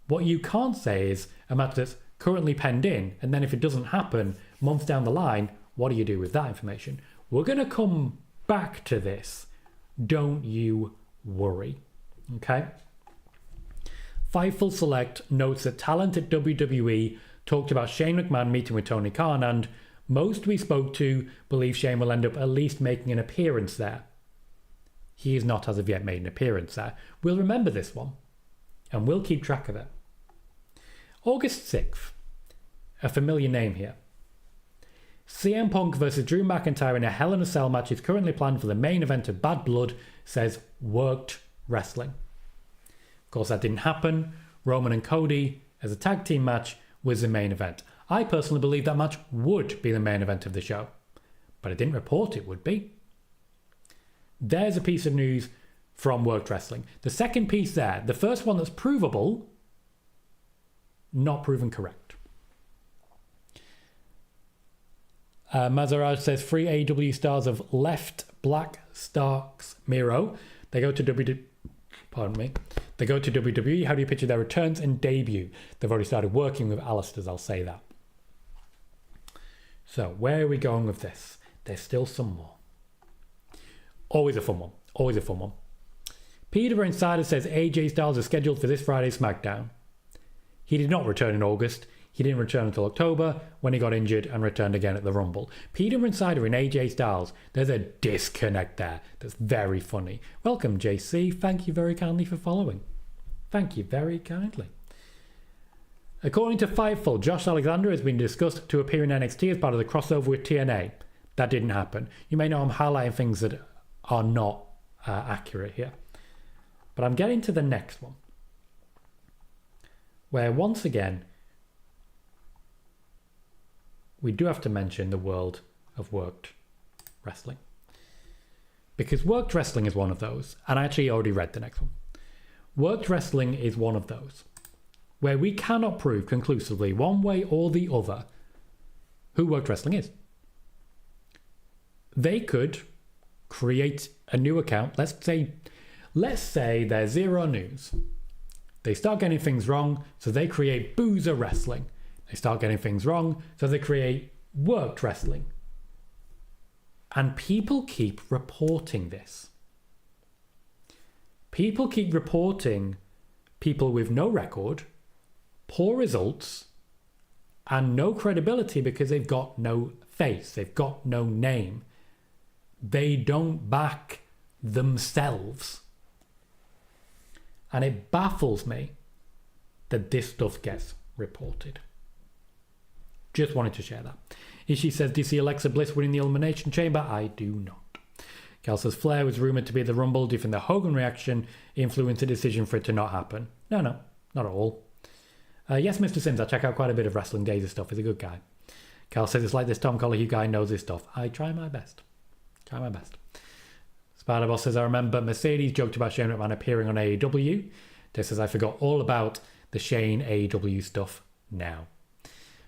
What you can't say is a match that's currently penned in, and then if it doesn't happen, months down the line, What do you do with that information? We're going to come back to this. Don't you worry. Okay? Fightful Select notes that talent at WWE talked about Shane McMahon meeting with Tony Khan, and most we spoke to believe Shane will end up at least making an appearance there. He has not as of yet made an appearance there. We'll remember this one, and we'll keep track of it. August 6th. A familiar name here. CM Punk versus Drew McIntyre in a Hell in a Cell match is currently planned for the main event of Bad Blood, says Worked Wrestling. Of course, that didn't happen. Roman and Cody as a tag team match was the main event. I personally believe that match would be the main event of the show, but I didn't report it would be. There's a piece of news from Worked Wrestling. The second piece there, the first one that's provable, not proven correct. Mazaraj says 3 AEW stars have left Black Starks Miro. They go to WWE. They go to WWE. How do you picture their returns and debut? They've already started working with Alistair's, I'll say that. So, where are we going with this? There's still some more. Always a fun one. Always a fun one. PWInsider says AJ Styles is scheduled for this Friday's SmackDown. He did not return in August. He didn't return until October when he got injured and returned again at the Rumble. PWInsider and AJ Styles, there's a disconnect there that's very funny. Welcome, JC. Thank you very kindly for following. Thank you very kindly. According to Fightful, Josh Alexander has been discussed to appear in NXT as part of the crossover with TNA. That didn't happen. You may know I'm highlighting things that are not accurate here. But I'm getting to the next one, where once again, we do have to mention the world of Worked Wrestling. Because Worked Wrestling is one of those, and I actually already read the next one. Worked Wrestling is one of those where we cannot prove conclusively one way or the other who Worked Wrestling is. They could create a new account. Let's say they're Zero News. They start getting things wrong, so they create Boozer Wrestling. They start getting things wrong, so they create Worked Wrestling. And people keep reporting this. People keep reporting people with no record, poor results, and no credibility because they've got no face, they've got no name. They don't back themselves. And it baffles me that this stuff gets reported. Just wanted to share that. Ishii says, do you see Alexa Bliss winning the Elimination Chamber? I do not. Cal says, Flair was rumoured to be at the Rumble. Do you think the Hogan reaction influenced the decision for it to not happen? No, not at all. Yes, Mr. Sims, I check out quite a bit of Wrestling Days stuff. He's a good guy. Cal says, it's like this Tom Colohue guy knows his stuff. I try my best. Spider Boss says, I remember Mercedes joked about Shane McMahon appearing on AEW. Dave says, I forgot all about the Shane AEW stuff now.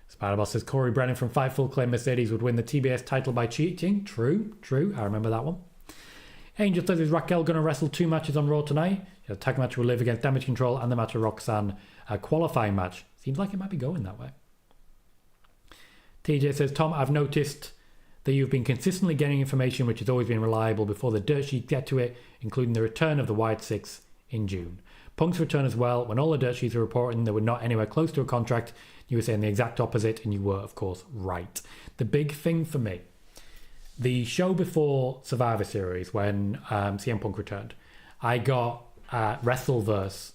Spider-Boss says, Corey Brennan from Fightful claimed Mercedes would win the TBS title by cheating. True. I remember that one. Angel says, is Raquel going to wrestle 2 matches on Raw tonight? The tag match will live against Damage Control and the match of Roxanne, a qualifying match. Seems like it might be going that way. TJ says, Tom, I've noticed that you've been consistently getting information which has always been reliable before the dirt sheets get to it, including the return of the White Six in June. Punk's return as well. When all the dirt sheets were reporting they were not anywhere close to a contract, you were saying the exact opposite, and you were, of course, right. The big thing for me, the show before Survivor Series, when CM Punk returned, I got Wrestleverse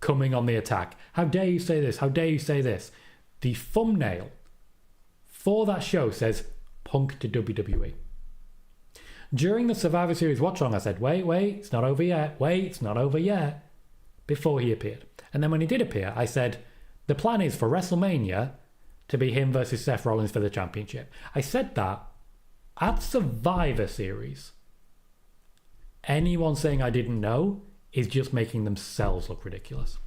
coming on the attack. How dare you say this? How dare you say this? The thumbnail for that show says Punk to WWE. During the Survivor Series watch-along, I said, wait, it's not over yet. It's not over yet. Before he appeared. And then when he did appear, I said, the plan is for WrestleMania to be him versus Seth Rollins for the championship. I said that at Survivor Series. Anyone saying I didn't know is just making themselves look ridiculous.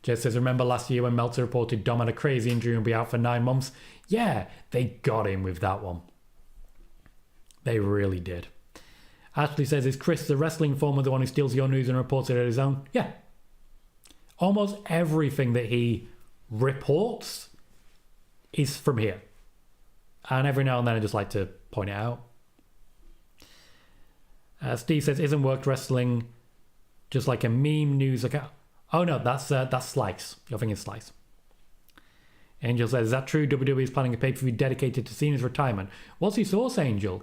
Jess says, remember last year when Meltzer reported Dom had a crazy injury and be out for 9 months? Yeah, they got him with that one. They really did. Ashley says, is Chris the wrestling informer the one who steals your news and reports it at his own? Yeah. Almost everything that he reports is from here. And every now and then I just like to point it out. Steve says, isn't Worked Wrestling just like a meme news account? Oh no, that's Slice. You're thinking Slice. Angel says, is that true? WWE is planning a pay-per-view dedicated to Cena's retirement. What's your source, Angel?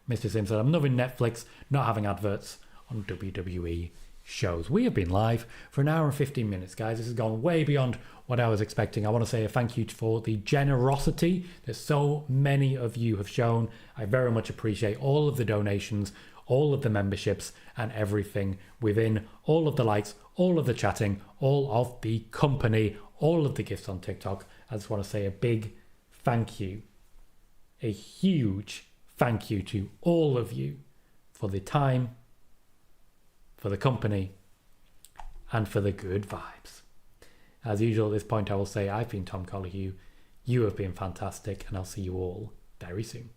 Mr. Sim said, I'm loving Netflix not having adverts on WWE shows. We have been live for an hour and 15 minutes, guys. This has gone way beyond what I was expecting. I want to say a thank you for the generosity that so many of you have shown. I very much appreciate all of the donations, all of the memberships, and everything within, all of the likes, all of the chatting, all of the company, all of the gifts on TikTok. I just want to say a big thank you, a huge thank you to all of you for the time, for the company, and for the good vibes. As usual, at this point I will say I've been Tom Colohue, you have been fantastic, and I'll see you all very soon.